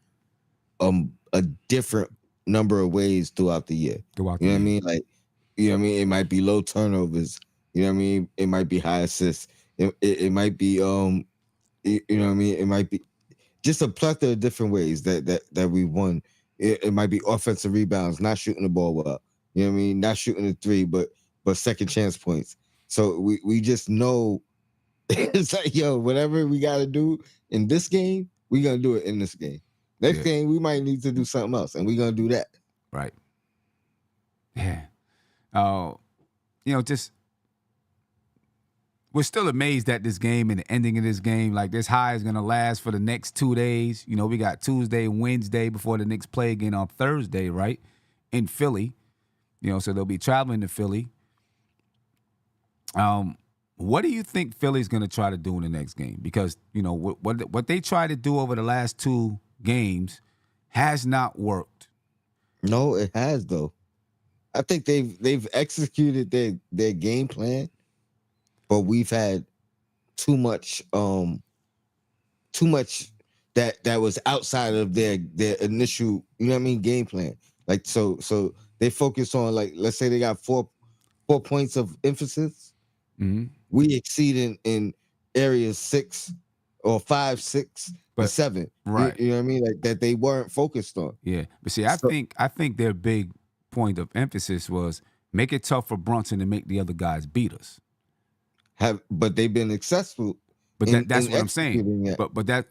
a different number of ways throughout the year. You know what I mean? Like, you know what I mean? It might be low turnovers. You know what I mean? It might be high assists. It might be you know what I mean? It might be just a plethora of different ways that we won. It might be offensive rebounds, not shooting the ball well. You know what I mean? Not shooting the three, but second chance points. So we just know it's like, yo, whatever we got to do in this game, we're going to do it in this game. Next game, we might need to do something else, and we're going to do that. Right. Yeah. Just we're still amazed at this game and the ending of this game. Like, this high is going to last for the next 2 days. You know, we got Tuesday, Wednesday before the Knicks play again on Thursday, right, in Philly. You know, so they'll be traveling to Philly. What do you think Philly's going to try to do in the next game? Because, you know, what they tried to do over the last 2 games has not worked. No, it has, though. I think they've executed their game plan, but we've had too much that was outside of their initial, you know what I mean, game plan. Like, so they focus on, like, let's say they got 4 points of emphasis. Mm-hmm. We exceed in areas 6 or 5, 6, or 7. Right. You know what I mean? Like, that they weren't focused on. Yeah. But see, I think their big point of emphasis was make it tough for Brunson to make the other guys beat us. But they've been successful. But that's what I'm saying. That.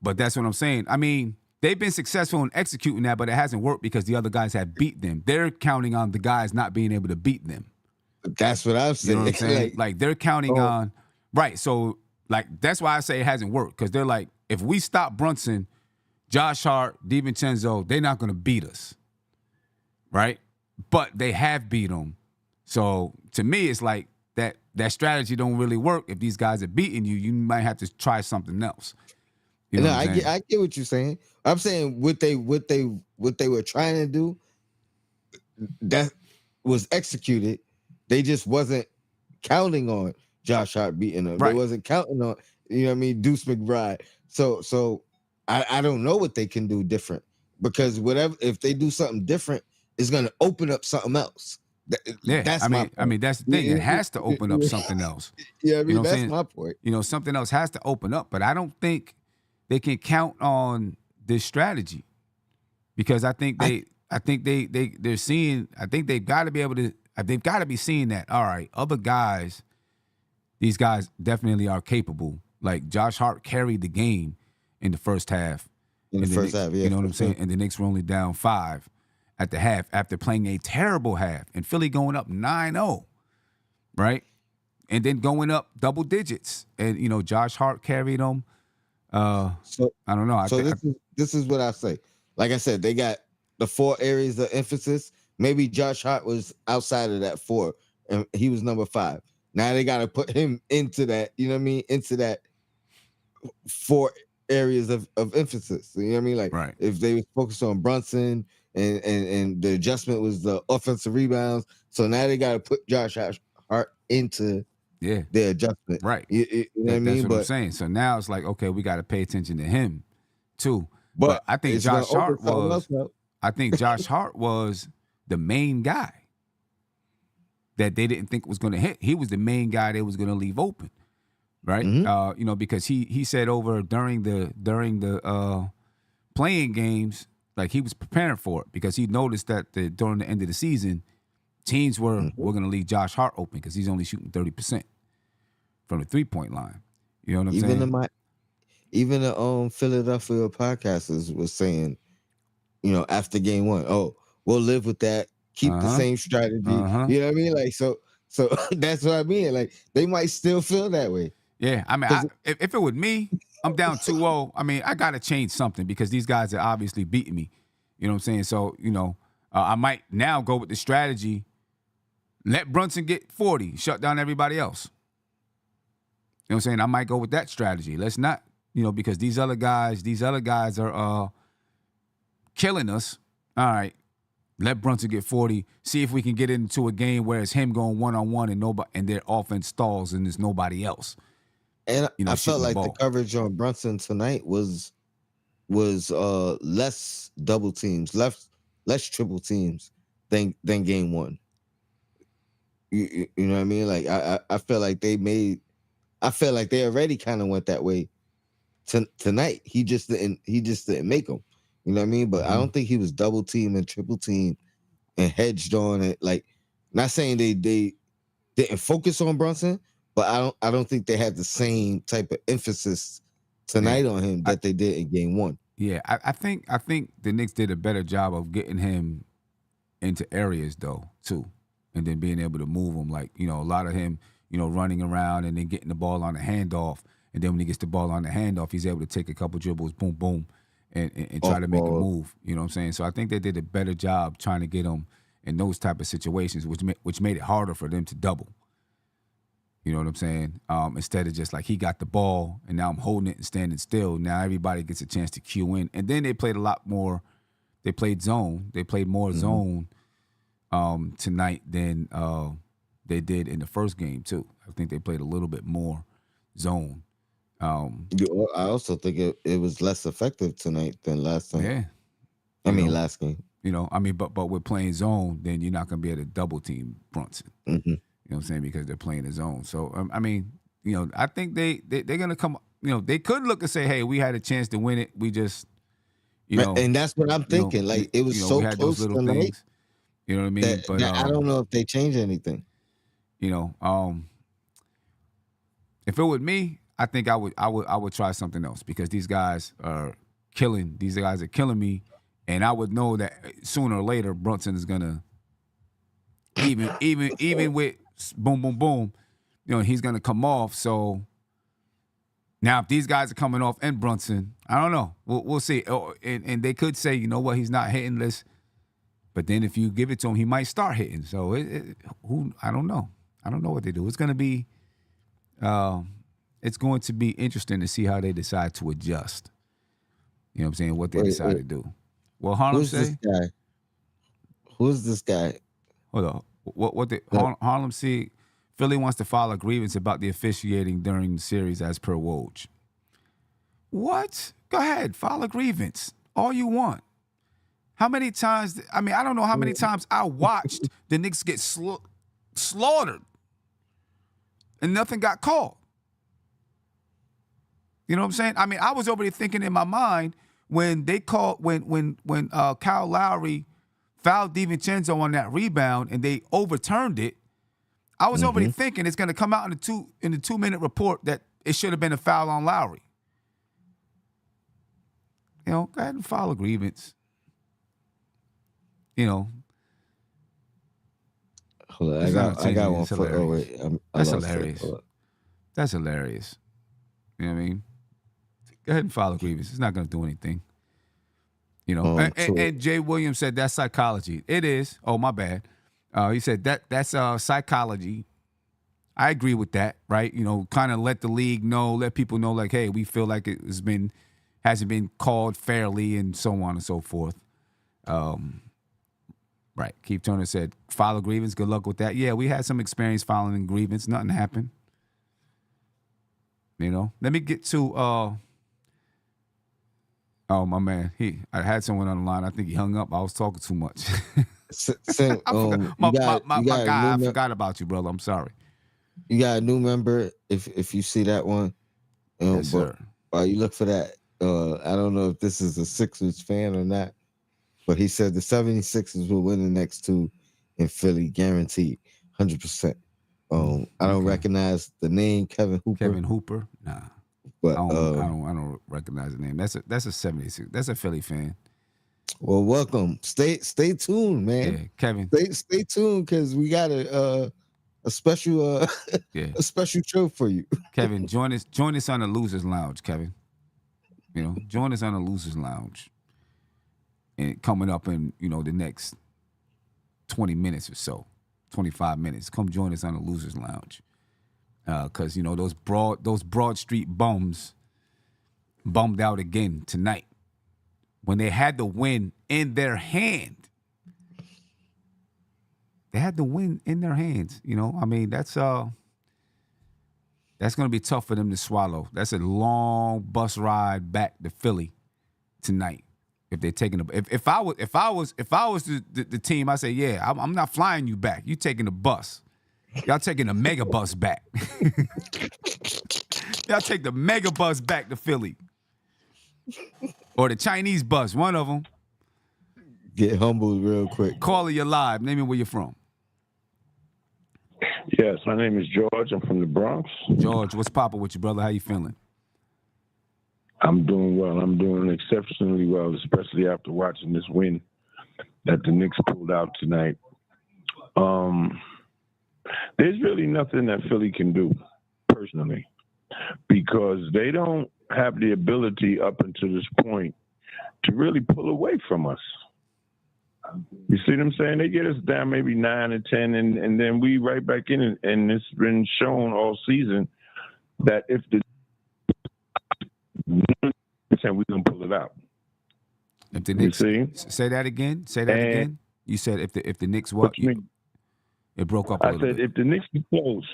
But that's what I'm saying. I mean, they've been successful in executing that, but it hasn't worked because the other guys have beat them. They're counting on the guys not being able to beat them. That's what I'm saying. You know what I'm saying? like they're counting on, right? So, like, that's why I say it hasn't worked, because they're like, if we stop Brunson, Josh Hart, DiVincenzo, they're not going to beat us, right? But they have beat them. So to me, it's like that strategy don't really work. If these guys are beating you, you might have to try something else. You know I get what you're saying. I'm saying what they were trying to do, that was executed. They just wasn't counting on Josh Hart beating them. Right. They wasn't counting on, you know what I mean, Deuce McBride. So I don't know what they can do different, because whatever, if they do something different, it's going to open up something else. That's I mean, that's the thing. It has to open up something else. Yeah, I mean, you know that's my point. You know, something else has to open up, but I don't think they can count on this strategy, because I think they're seeing. I think they've got to be able to. They've got to be seeing that. All right, other guys, these guys definitely are capable. Like, Josh Hart carried the game in the first half. In the first half, yeah. You know what I'm saying? And the Knicks were only down 5 at the half after playing a terrible half, and Philly going up 9-0, right? And then going up double digits. And, you know, Josh Hart carried them. So I don't know. This is what I say. Like I said, they got the 4 areas of emphasis. Maybe Josh Hart was outside of that 4, and he was number 5. Now they got to put him into that, you know what I mean, into that 4 areas of emphasis. You know what I mean? Like, right. If they was focused on Brunson and the adjustment was the offensive rebounds, so now they got to put Josh Hart into their adjustment. Right. You know what I mean? That's what I'm saying. So now it's like, okay, we got to pay attention to him too. But I think Josh Hart was the main guy that they didn't think was going to hit. He was the main guy they was going to leave open, right? Mm-hmm. You know, because he said over during the playing games, like, he was preparing for it, because he noticed that during the end of the season, teams were going to leave Josh Hart open because he's only shooting 30% from the 3-point line. You know what I'm saying? Even the Philadelphia podcasters was saying, you know, after game 1, we'll live with that. Keep the same strategy. You know what I mean? Like, so that's what I mean. Like, they might still feel that way. Yeah, I mean, if it was me, I'm down 2-0. I mean, I got to change something, because these guys are obviously beating me. You know what I'm saying? So, you know, I might now go with the strategy, let Brunson get 40, shut down everybody else. You know what I'm saying? I might go with that strategy. Let's not, you know, because these other guys are killing us. All right, let Brunson get 40. See if we can get into a game where it's him going one-on-one and their offense stalls and there's nobody else. And You know, I felt shooting the like the ball. coverage on Brunson tonight was less double teams, less triple teams than game one. You know what I mean? Like I feel like I feel like they already kind of went that way tonight. He just didn't make them. You know what I mean? But I don't think he was double team and triple team and hedged on it. Like, not saying they didn't focus on Brunson, but I don't think they had the same type of emphasis tonight on him that they did in game one. Yeah, I think the Knicks did a better job of getting him into areas though too, and then being able to move him. Like, you know, a lot of him, you know, running around and then getting the ball on the handoff, and then when he gets the ball on the handoff, he's able to take a couple dribbles, boom, boom, and try to make a move. You know what I'm saying? So I think they did a better job trying to get him in those type of situations, which made it harder for them to double. You know what I'm saying? Instead of just like he got the ball and now I'm holding it and standing still. Now everybody gets a chance to cue in. And then they played a lot more. They played zone. They played more zone tonight than they did in the first game too. I think they played a little bit more zone. I also think it was less effective tonight than last time. Yeah. Last game. You know, but with playing zone, then you're not going to be able to double team Brunson. Mm-hmm. You know what I'm saying? Because they're playing the zone. So, you know, I think they're going to come, you know, they could look and say, hey, we had a chance to win it. We just, you know. And that's what I'm thinking. You know, like, it was so we had close those little tonight. Things. You know what I mean? But I don't know if they change anything. You know, if it were me, I think I would try something else because these guys are killing. These guys are killing me. And I would know that sooner or later, Brunson is going to, even with boom, boom, boom, you know, he's going to come off. So now if these guys are coming off and Brunson, I don't know. We'll see. And they could say, you know what, he's not hitting this. But then if you give it to him, he might start hitting. So I don't know. I don't know what they do. It's going to be interesting to see how they decide to adjust. You know what I'm saying? What they decide to do. Well, Harlem say? Who's this guy? Hold on. Harlem see? Philly wants to file a grievance about the officiating during the series as per Woj. What? Go ahead. File a grievance. All you want. How many times? I don't know how many times I watched the Knicks get slaughtered and nothing got called. You know what I'm saying? I was already thinking in my mind when they called when Kyle Lowry fouled DiVincenzo on that rebound and they overturned it. I was already thinking it's going to come out in the 2-minute report that it should have been a foul on Lowry. You know, go ahead and file a grievance. You know. Hold on, I got one for. Oh wait, that's hilarious. That's hilarious. You know what I mean? Go ahead and file a grievance. It's not going to do anything. You know, and Jay Williams said that's psychology. It is. Oh, my bad. He said that's psychology. I agree with that, right? You know, kind of let the league know, let people know, like, hey, we feel like it hasn't been called fairly, and so on and so forth. Right. Keith Turner said, file a grievance. Good luck with that. Yeah, we had some experience filing a grievance. Nothing happened. You know, let me get to. Oh, my man. I had someone on the line. I think he hung up. I was talking too much. I forgot about you, brother. I'm sorry. You got a new member. If you see that one, yes, sir. While you look for that, I don't know if this is a Sixers fan or not, but he said the 76ers will win the next two in Philly, guaranteed, 100%. I don't recognize the name Kevin Hooper. Nah. But I don't recognize the name. That's a 76. That's a Philly fan. Well, welcome. Stay tuned, man. Yeah, Kevin. Stay tuned because we got a special a special show for you. Kevin, join us on the Losers Lounge, Kevin. You know, join us on the Losers Lounge. And coming up in, you know, the next 20 minutes or so, 25 minutes, come join us on the Losers Lounge. Because, you know, those Broad Street bums bummed out again tonight. when they had the win in their hand. They had the win in their hands. You know, I mean, that's going to be tough for them to swallow. That's a long bus ride back to Philly tonight. If they're taking if I was the team, I say, yeah, I'm not flying you back. You taking the bus. Y'all taking the mega bus back. Y'all take the mega bus back to Philly. Or the Chinese bus, one of them. Get humbled real quick. Caller, you're live. Name me where you're from. Yes, my name is George. I'm from the Bronx. George, what's poppin' with you, brother? How you feeling? I'm doing well. I'm doing exceptionally well, especially after watching this win that the Knicks pulled out tonight. There's really nothing that Philly can do, personally, because they don't have the ability up until this point to really pull away from us. You see what I'm saying? They get us down maybe 9 or 10, and then we right back in it. And it's been shown all season that if the we're gonna pull it out. If the Knicks, you see? Say that again. Say that again. You said if the Knicks what? It broke up a little bit. If the Knicks are close,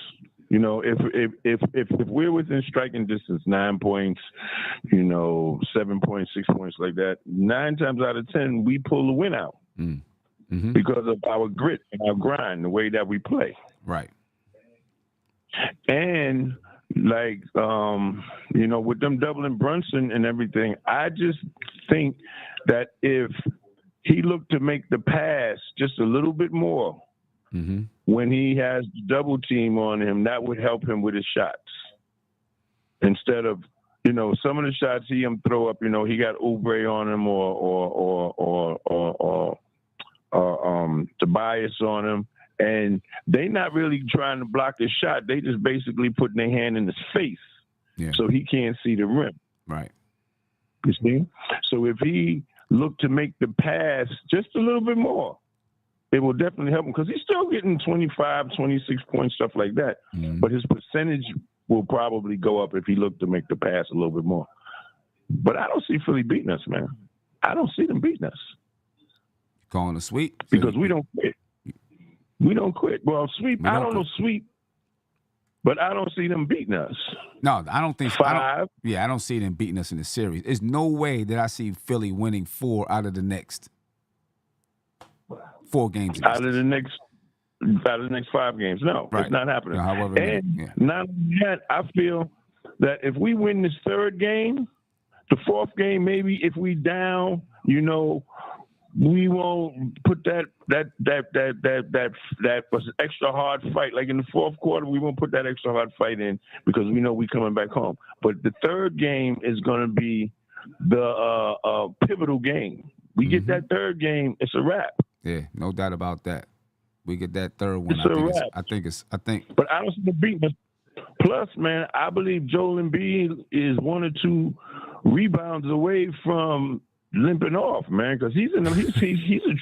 you know, if we're within striking distance, 9 points, you know, 7 points, 6 points, like that, 9 times out of 10 we pull the win out because of our grit and our grind, the way that we play. Right. And like you know, with them doubling Brunson and everything, I just think that if he looked to make the pass just a little bit more. When he has double team on him, that would help him with his shots. Instead of, you know, some of the shots he throw up, you know, he got Oubre on him or Tobias on him, and they not really trying to block his shot. They just basically putting their hand in his face so he can't see the rim. Right. You see? So if he looked to make the pass just a little bit more, it will definitely help him because he's still getting 25, 26 points, stuff like that. But his percentage will probably go up if he looked to make the pass a little bit more. But I don't see Philly beating us, man. I don't see them beating us. Calling a sweep? Because we don't quit. We don't quit. Well, sweep, I don't know sweep, but I don't see them beating us. No, I don't think so. 5. I don't see them beating us in the series. There's no way that I see Philly winning 4 out of the next 4 games. Out of the next 5 games. No, right. It's not happening. No, however, and not yet, I feel that if we win this 3rd game, the 4th game, maybe if we down, you know, we won't put that was an extra hard fight. Like in the 4th quarter, we won't put that extra hard fight in because we know we're coming back home. But the 3rd game is going to be the pivotal game. We get that 3rd game, it's a wrap. Yeah, no doubt about that. We get that 3rd one. I think. But I don't see the beating us. Plus, man, I believe Joel Embiid is 1 or 2 rebounds away from limping off, man, because he's a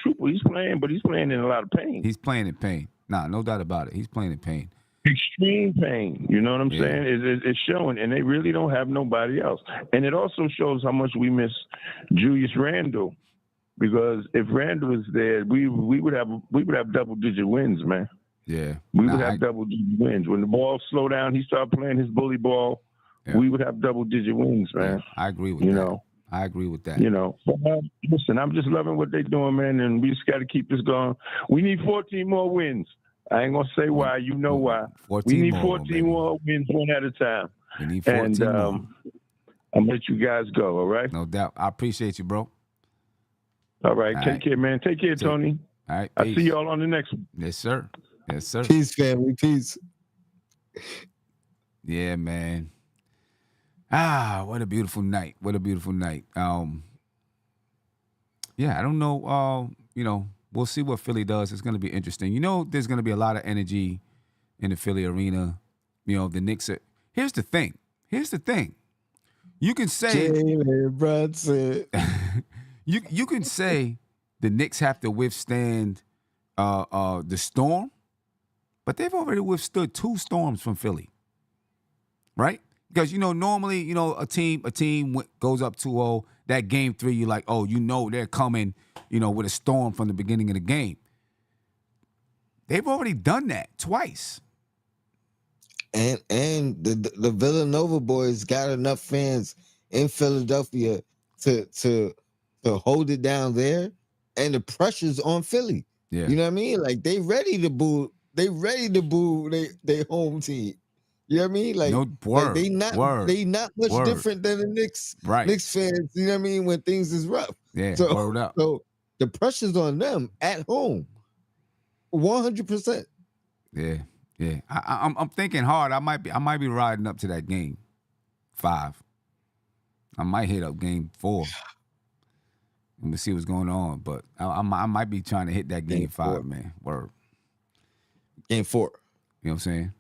trooper. He's playing in a lot of pain. He's playing in pain. Nah, no doubt about it. He's playing in pain. Extreme pain. You know what I'm saying? It's showing, and they really don't have nobody else. And it also shows how much we miss Julius Randle. Because if Randle was there, we would have double-digit wins, man. Yeah, we would have double-digit wins. When the ball slow down, he started playing his bully ball. Yeah. We would have double-digit wins, man. Yeah, I agree with that. Know, I agree with that. You know, but, listen, I'm just loving what they're doing, man, and we just got to keep this going. We need 14 more wins. I ain't gonna say why. You know why. We need 14 more wins, one at a time. We need 14 more. I'm gonna let you guys go. All right. No doubt. I appreciate you, bro. All right. Take care, man. Take care, Tony. All right. I'll see y'all on the next one. Yes, sir. Yes, sir. Peace, family. Peace. Yeah, man. What a beautiful night. What a beautiful night. Yeah, I don't know. You know, we'll see what Philly does. It's going to be interesting. You know, there's going to be a lot of energy in the Philly arena. You know, the Knicks are. Here's the thing. You can say Brunson. You can say the Knicks have to withstand the storm, but they've already withstood 2 storms from Philly, right? Because, normally, a team goes up 2-0. That game 3, you're like, oh, they're coming, with a storm from the beginning of the game. They've already done that twice. And the Villanova boys got enough fans in Philadelphia to hold it down there, and the pressure's on Philly. Yeah. You know what I mean? Like they ready to boo they home team. You know what I mean? Like, they not much different than the Knicks. Right. Knicks fans, you know what I mean, when things is rough. Yeah, so, word up. So the pressure's on them at home. 100%. Yeah. Yeah. I'm thinking hard. I might be riding up to that game 5. I might hit up game 4. Let me see what's going on. But I might be trying to hit that game 5, man. Word. Game 4. You know what I'm saying?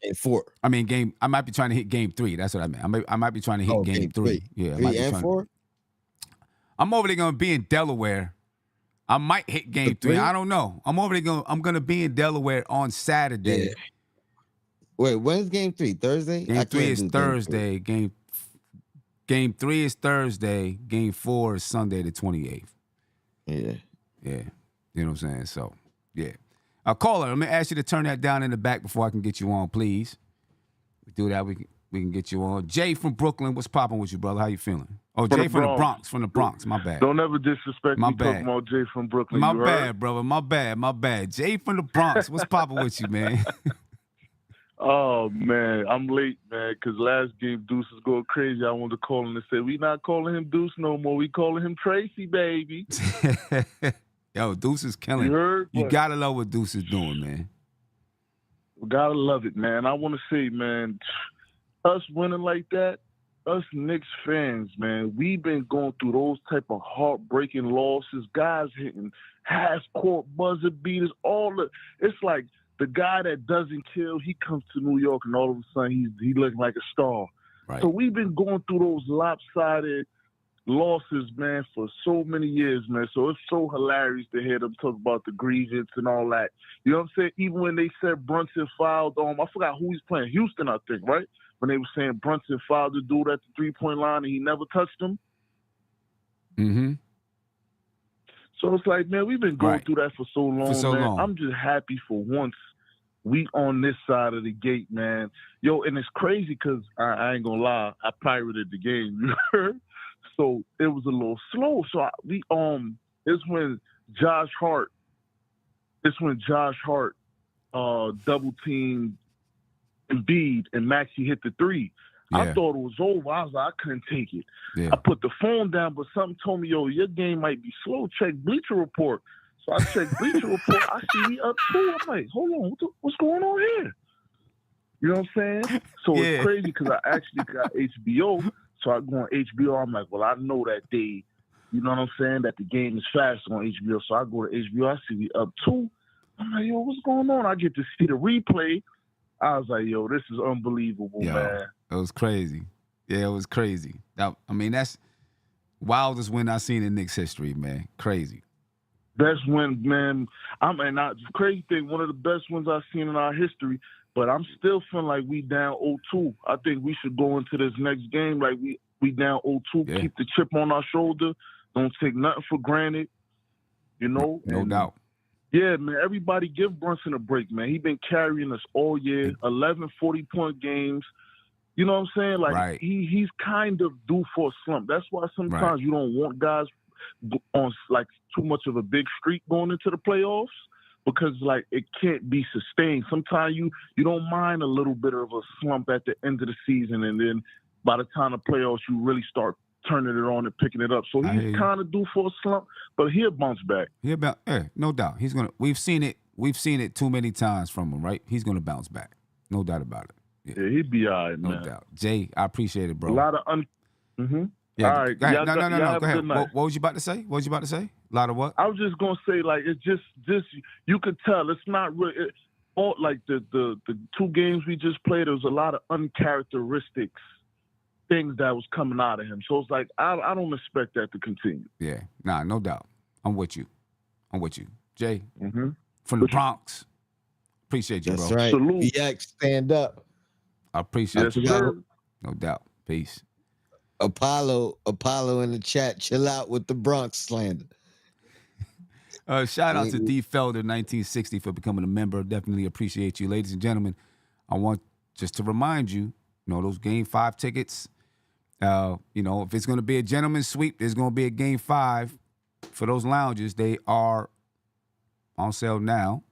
Game 4. I mean, I might be trying to hit game 3. That's what I meant. I might be trying to hit game 3. Yeah. 3 and 4? I'm over there going to be in Delaware. I might hit game 3. I don't know. I'm going to be in Delaware on Saturday. Yeah. Wait, when's game 3? Thursday? Game 3 is Thursday. Game 3 is Thursday. Game 4 is Sunday the 28th. Yeah. Yeah. You know what I'm saying? So, yeah. Caller, let me ask you to turn that down in the back before I can get you on, please. We do that, we can get you on. Jay from Brooklyn, what's popping with you, brother? How you feeling? Oh, Jay from the Bronx. My bad. Don't ever disrespect my me bad. talking about Jay from Brooklyn. My bad, brother. My bad. Jay from the Bronx, what's popping with you, man? Oh, man, I'm late, man, because last game Deuce is going crazy. I wanted to call him and say, we not calling him Deuce no more. We calling him Tracy, baby. Yo, Deuce is killing. You got to love what Deuce is doing, man. Gotta love it, man. I want to say, man, us winning like that, us Knicks fans, man, we've been going through those type of heartbreaking losses, guys hitting half-court buzzer beaters, it's like the guy that doesn't kill, he comes to New York and all of a sudden he looking like a star. Right. So we've been going through those lopsided losses, man, for so many years, man. So it's so hilarious to hear them talk about the grievance and all that. You know what I'm saying? Even when they said Brunson fouled I forgot who he's playing. Houston, I think, right? When they were saying Brunson fouled the dude at the three-point line and he never touched him. Mm-hmm. So it's like, man, we've been going through that for so long, man. I'm just happy for once we on this side of the gate, man. Yo, and it's crazy because I ain't gonna lie, I pirated the game, you heard? So it was a little slow. So it's when Josh Hart double teamed Embiid and Maxey hit the 3. Yeah. I thought it was over. I was like, I couldn't take it. Yeah. I put the phone down, but something told me, yo, your game might be slow. Check Bleacher Report. So I checked Bleacher Report. I see me up 2. I'm like, hold on, what's going on here? You know what I'm saying? So It's crazy because I actually got HBO. So I go on HBO. I'm like, well, I know that you know what I'm saying, that the game is fast on HBO. So I go to HBO. I see me up 2. I'm like, yo, what's going on? I get to see the replay. I was like, yo, this is unbelievable, man. It was crazy. Yeah, it was crazy. That's wildest win I've seen in Knicks history, man. Crazy. Best win, man. Crazy thing, one of the best ones I've seen in our history, but I'm still feeling like we down 0-2. I think we should go into this next game like we down 0-2, keep the chip on our shoulder, don't take nothing for granted, you know? No doubt. Yeah, man, everybody give Brunson a break, man. He been carrying us all year, 11 40-point games. You know what I'm saying? Like, he's kind of due for a slump. That's why sometimes you don't want guys on, like, too much of a big streak going into the playoffs because, like, it can't be sustained. Sometimes you don't mind a little bit of a slump at the end of the season, and then by the time the playoffs, you really start turning it on and picking it up. So he's kind of due for a slump, but he'll bounce back. No doubt. He's gonna. We've seen it too many times from him. Right? He's gonna bounce back. No doubt about it. Yeah, he'd be all right, man. No doubt. Jay, I appreciate it, bro. A lot of Yeah. All right. Go ahead. No. Go ahead. What was you about to say? A lot of what? I was just gonna say, like, it's just you could tell it's not really like the 2 games we just played. There was a lot of uncharacteristics things that was coming out of him. So it's like I don't expect that to continue. Yeah. Nah, no doubt. I'm with you. Jay, from the Bronx. Appreciate you, That's bro. Right. Salute. BX, stand up. I appreciate Yes, you. sir. No doubt. Peace. Apollo in the chat. Chill out with the Bronx slander. Shout out to D. Felder, 1960, for becoming a member. Definitely appreciate you. Ladies and gentlemen, I want just to remind you, those Game 5 tickets, if it's going to be a gentleman's sweep, there's going to be a Game 5 for those lounges. They are on sale now.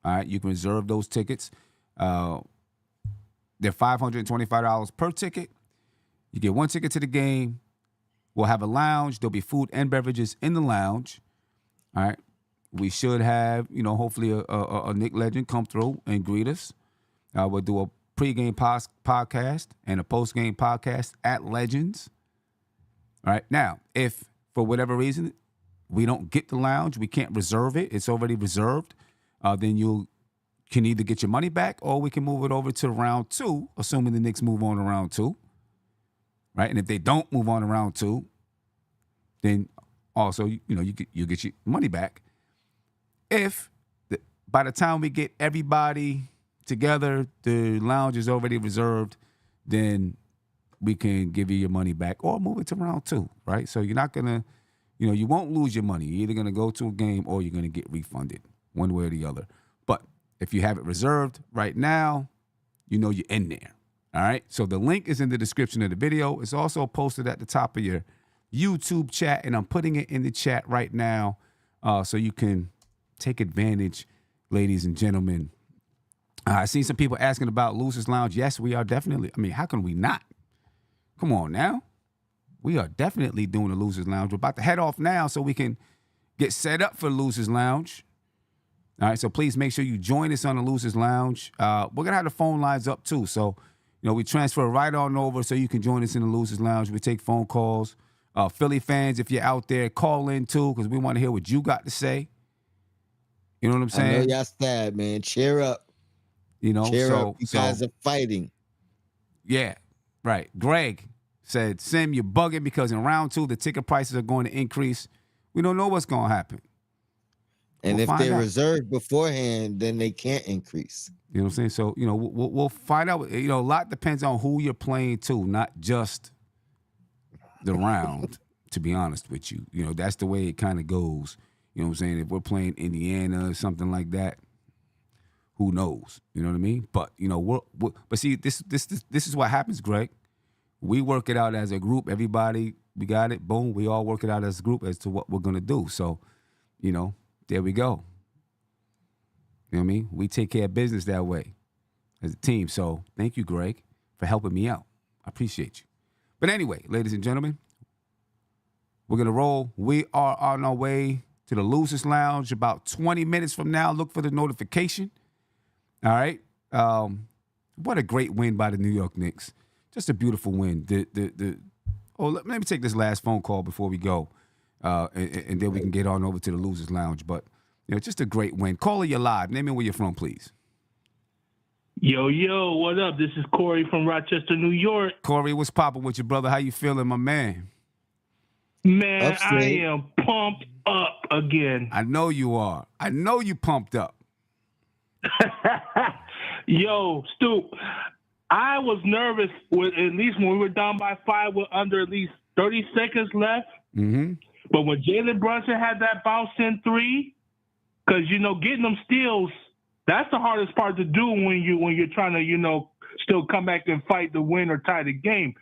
All right, you can reserve those tickets. They're $525 per ticket. You get one ticket to the game. We'll have a lounge. There'll be food and beverages in the lounge. All right. We should have, hopefully a Knick legend come through and greet us. We'll do a pregame podcast and a postgame podcast at Legends. All right. Now, if for whatever reason we don't get the lounge, we can't reserve it, it's already reserved, then you can either get your money back or we can move it over to round 2, assuming the Knicks move on to round 2. Right. And if they don't move on to round 2, then also, you get your money back. If by the time we get everybody together, the lounge is already reserved, then we can give you your money back or move it to round 2, right? So you're not going to, you won't lose your money. You're either going to go to a game or you're going to get refunded one way or the other. But if you have it reserved right now, you're in there, all right? So the link is in the description of the video. It's also posted at the top of your YouTube chat, and I'm putting it in the chat right now so you can take advantage, ladies and gentlemen. I've seen some people asking about Losers Lounge. Yes, we are definitely. How can we not? Come on now. We are definitely doing the Losers Lounge. We're about to head off now so we can get set up for the Losers Lounge. All right, so please make sure you join us on the Losers Lounge. We're going to have the phone lines up too. So, we transfer right on over so you can join us in the Losers Lounge. We take phone calls. Philly fans, if you're out there, call in too because we want to hear what you got to say. You know what I'm saying? I know y'all sad, man. Cheer up. Cheer up. You guys are fighting. Yeah, right. Greg said, Sim, you're bugging because in round 2, the ticket prices are going to increase. We don't know what's going to happen. And if they're reserved beforehand, then they can't increase. You know what I'm saying? So, we'll find out. A lot depends on who you're playing to, not just the round, to be honest with you. That's the way it kind of goes. You know what I'm saying? If we're playing Indiana or something like that, who knows? You know what I mean? But but see, this is what happens, Greg. We work it out as a group. Everybody, we got it. Boom. We all work it out as a group as to what we're gonna do. So, there we go. You know what I mean? We take care of business that way as a team. So thank you, Greg, for helping me out. I appreciate you. But anyway, ladies and gentlemen, we're gonna roll. We are on our way to the Losers Lounge about 20 minutes from now. Look for the notification. All right. What a great win by the New York Knicks. Just a beautiful win. Let me take this last phone call before we go, and then we can get on over to the Losers Lounge. But just a great win. Caller, you're live. Name me where you're from, please. Yo, what up? This is Corey from Rochester, New York. Corey, what's poppin' with you, brother? How you feeling, my man? Man, I am pumped up again. I know you are. I know you pumped up. Yo, Stoop, I was nervous with at least when we were down by 5 with under at least 30 seconds left. Mm-hmm. But when Jalen Brunson had that bounce in 3, because getting them steals, that's the hardest part to do when you're trying to still come back and fight the win or tie the game.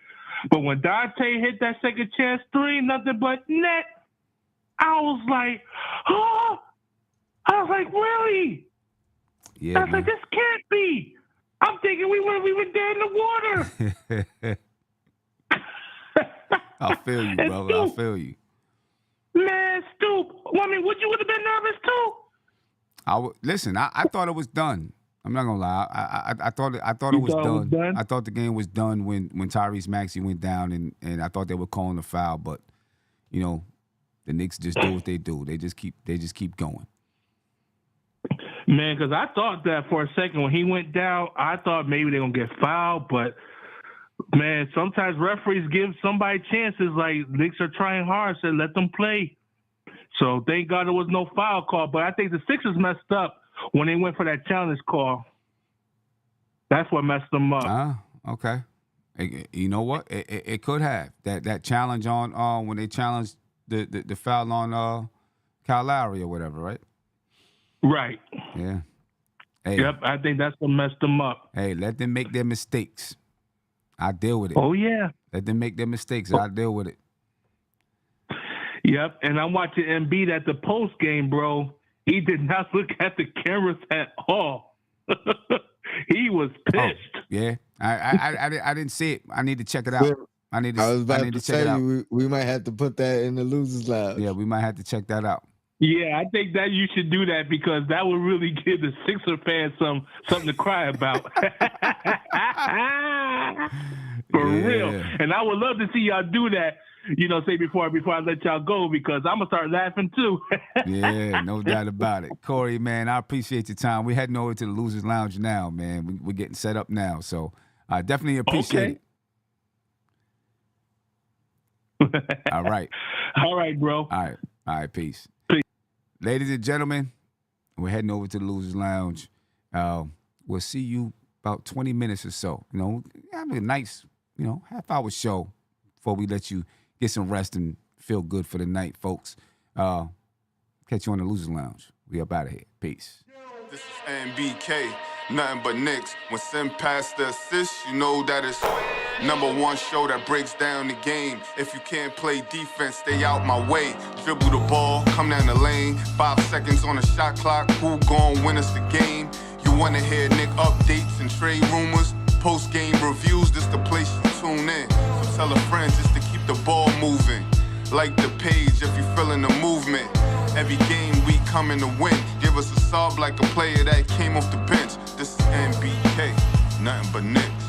But when Dante hit that second chance 3, nothing but net, I was like, oh! I was like, really? Yeah, I was like, this can't be. I'm thinking we were dead in the water. I feel you, brother. I feel you. Man, Stoop. Would you have been nervous too? Listen. I thought it was done. I'm not gonna lie. I thought it was done. I thought the game was done when Tyrese Maxey went down, and I thought they were calling the foul. But the Knicks just do what they do. They just keep going. Man, because I thought that for a second when he went down, I thought maybe they're gonna get fouled. But man, sometimes referees give somebody chances. Like Knicks are trying hard, so let them play. So thank God there was no foul call. But I think the Sixers messed up when they went for that challenge call. That's what messed them up. Okay. You know what? It could have that challenge on when they challenged the foul on Kyle Lowry or whatever, right? Right. Yeah. Hey. Yep. I think that's what messed them up. Hey, let them make their mistakes. I deal with it. Oh yeah. Let them make their mistakes. I deal with it. Yep. And I'm watching Embiid at the post game, bro. He did not look at the cameras at all. He was pissed. Oh, yeah. I didn't see it. I need to check it out. I was about to check say it out. we might have to put that in the losers lounge. Yeah, we might have to check that out. Yeah, I think that you should do that because that would really give the Sixer fans something to cry about. For real. And I would love to see y'all do that, say before I let y'all go because I'm going to start laughing too. Yeah, no doubt about it. Corey, man, I appreciate your time. We're heading over to the Losers Lounge now, man. We're getting set up now. So I definitely appreciate it. All right. All right, bro. All right, peace. Peace. Ladies and gentlemen, we're heading over to the Losers Lounge. We'll see you about 20 minutes or so. Have a nice, half-hour show before we let you get some rest and feel good for the night, folks. Catch you on the Losers Lounge. We up out of here. Peace. This is NBK, nothing but Knicks. When Sim passed the assist, you know that it's #1 show that breaks down the game. If you can't play defense, stay out my way. Dribble the ball, come down the lane. 5 seconds on the shot clock, who gon' win us the game? You wanna hear Nick updates and trade rumors? Post-game reviews, this the place you tune in. So tell a friend just to keep the ball moving. Like the page if you feeling the movement. Every game we coming to win. Give us a sub like a player that came off the bench. This is NBK, nothing but Knicks.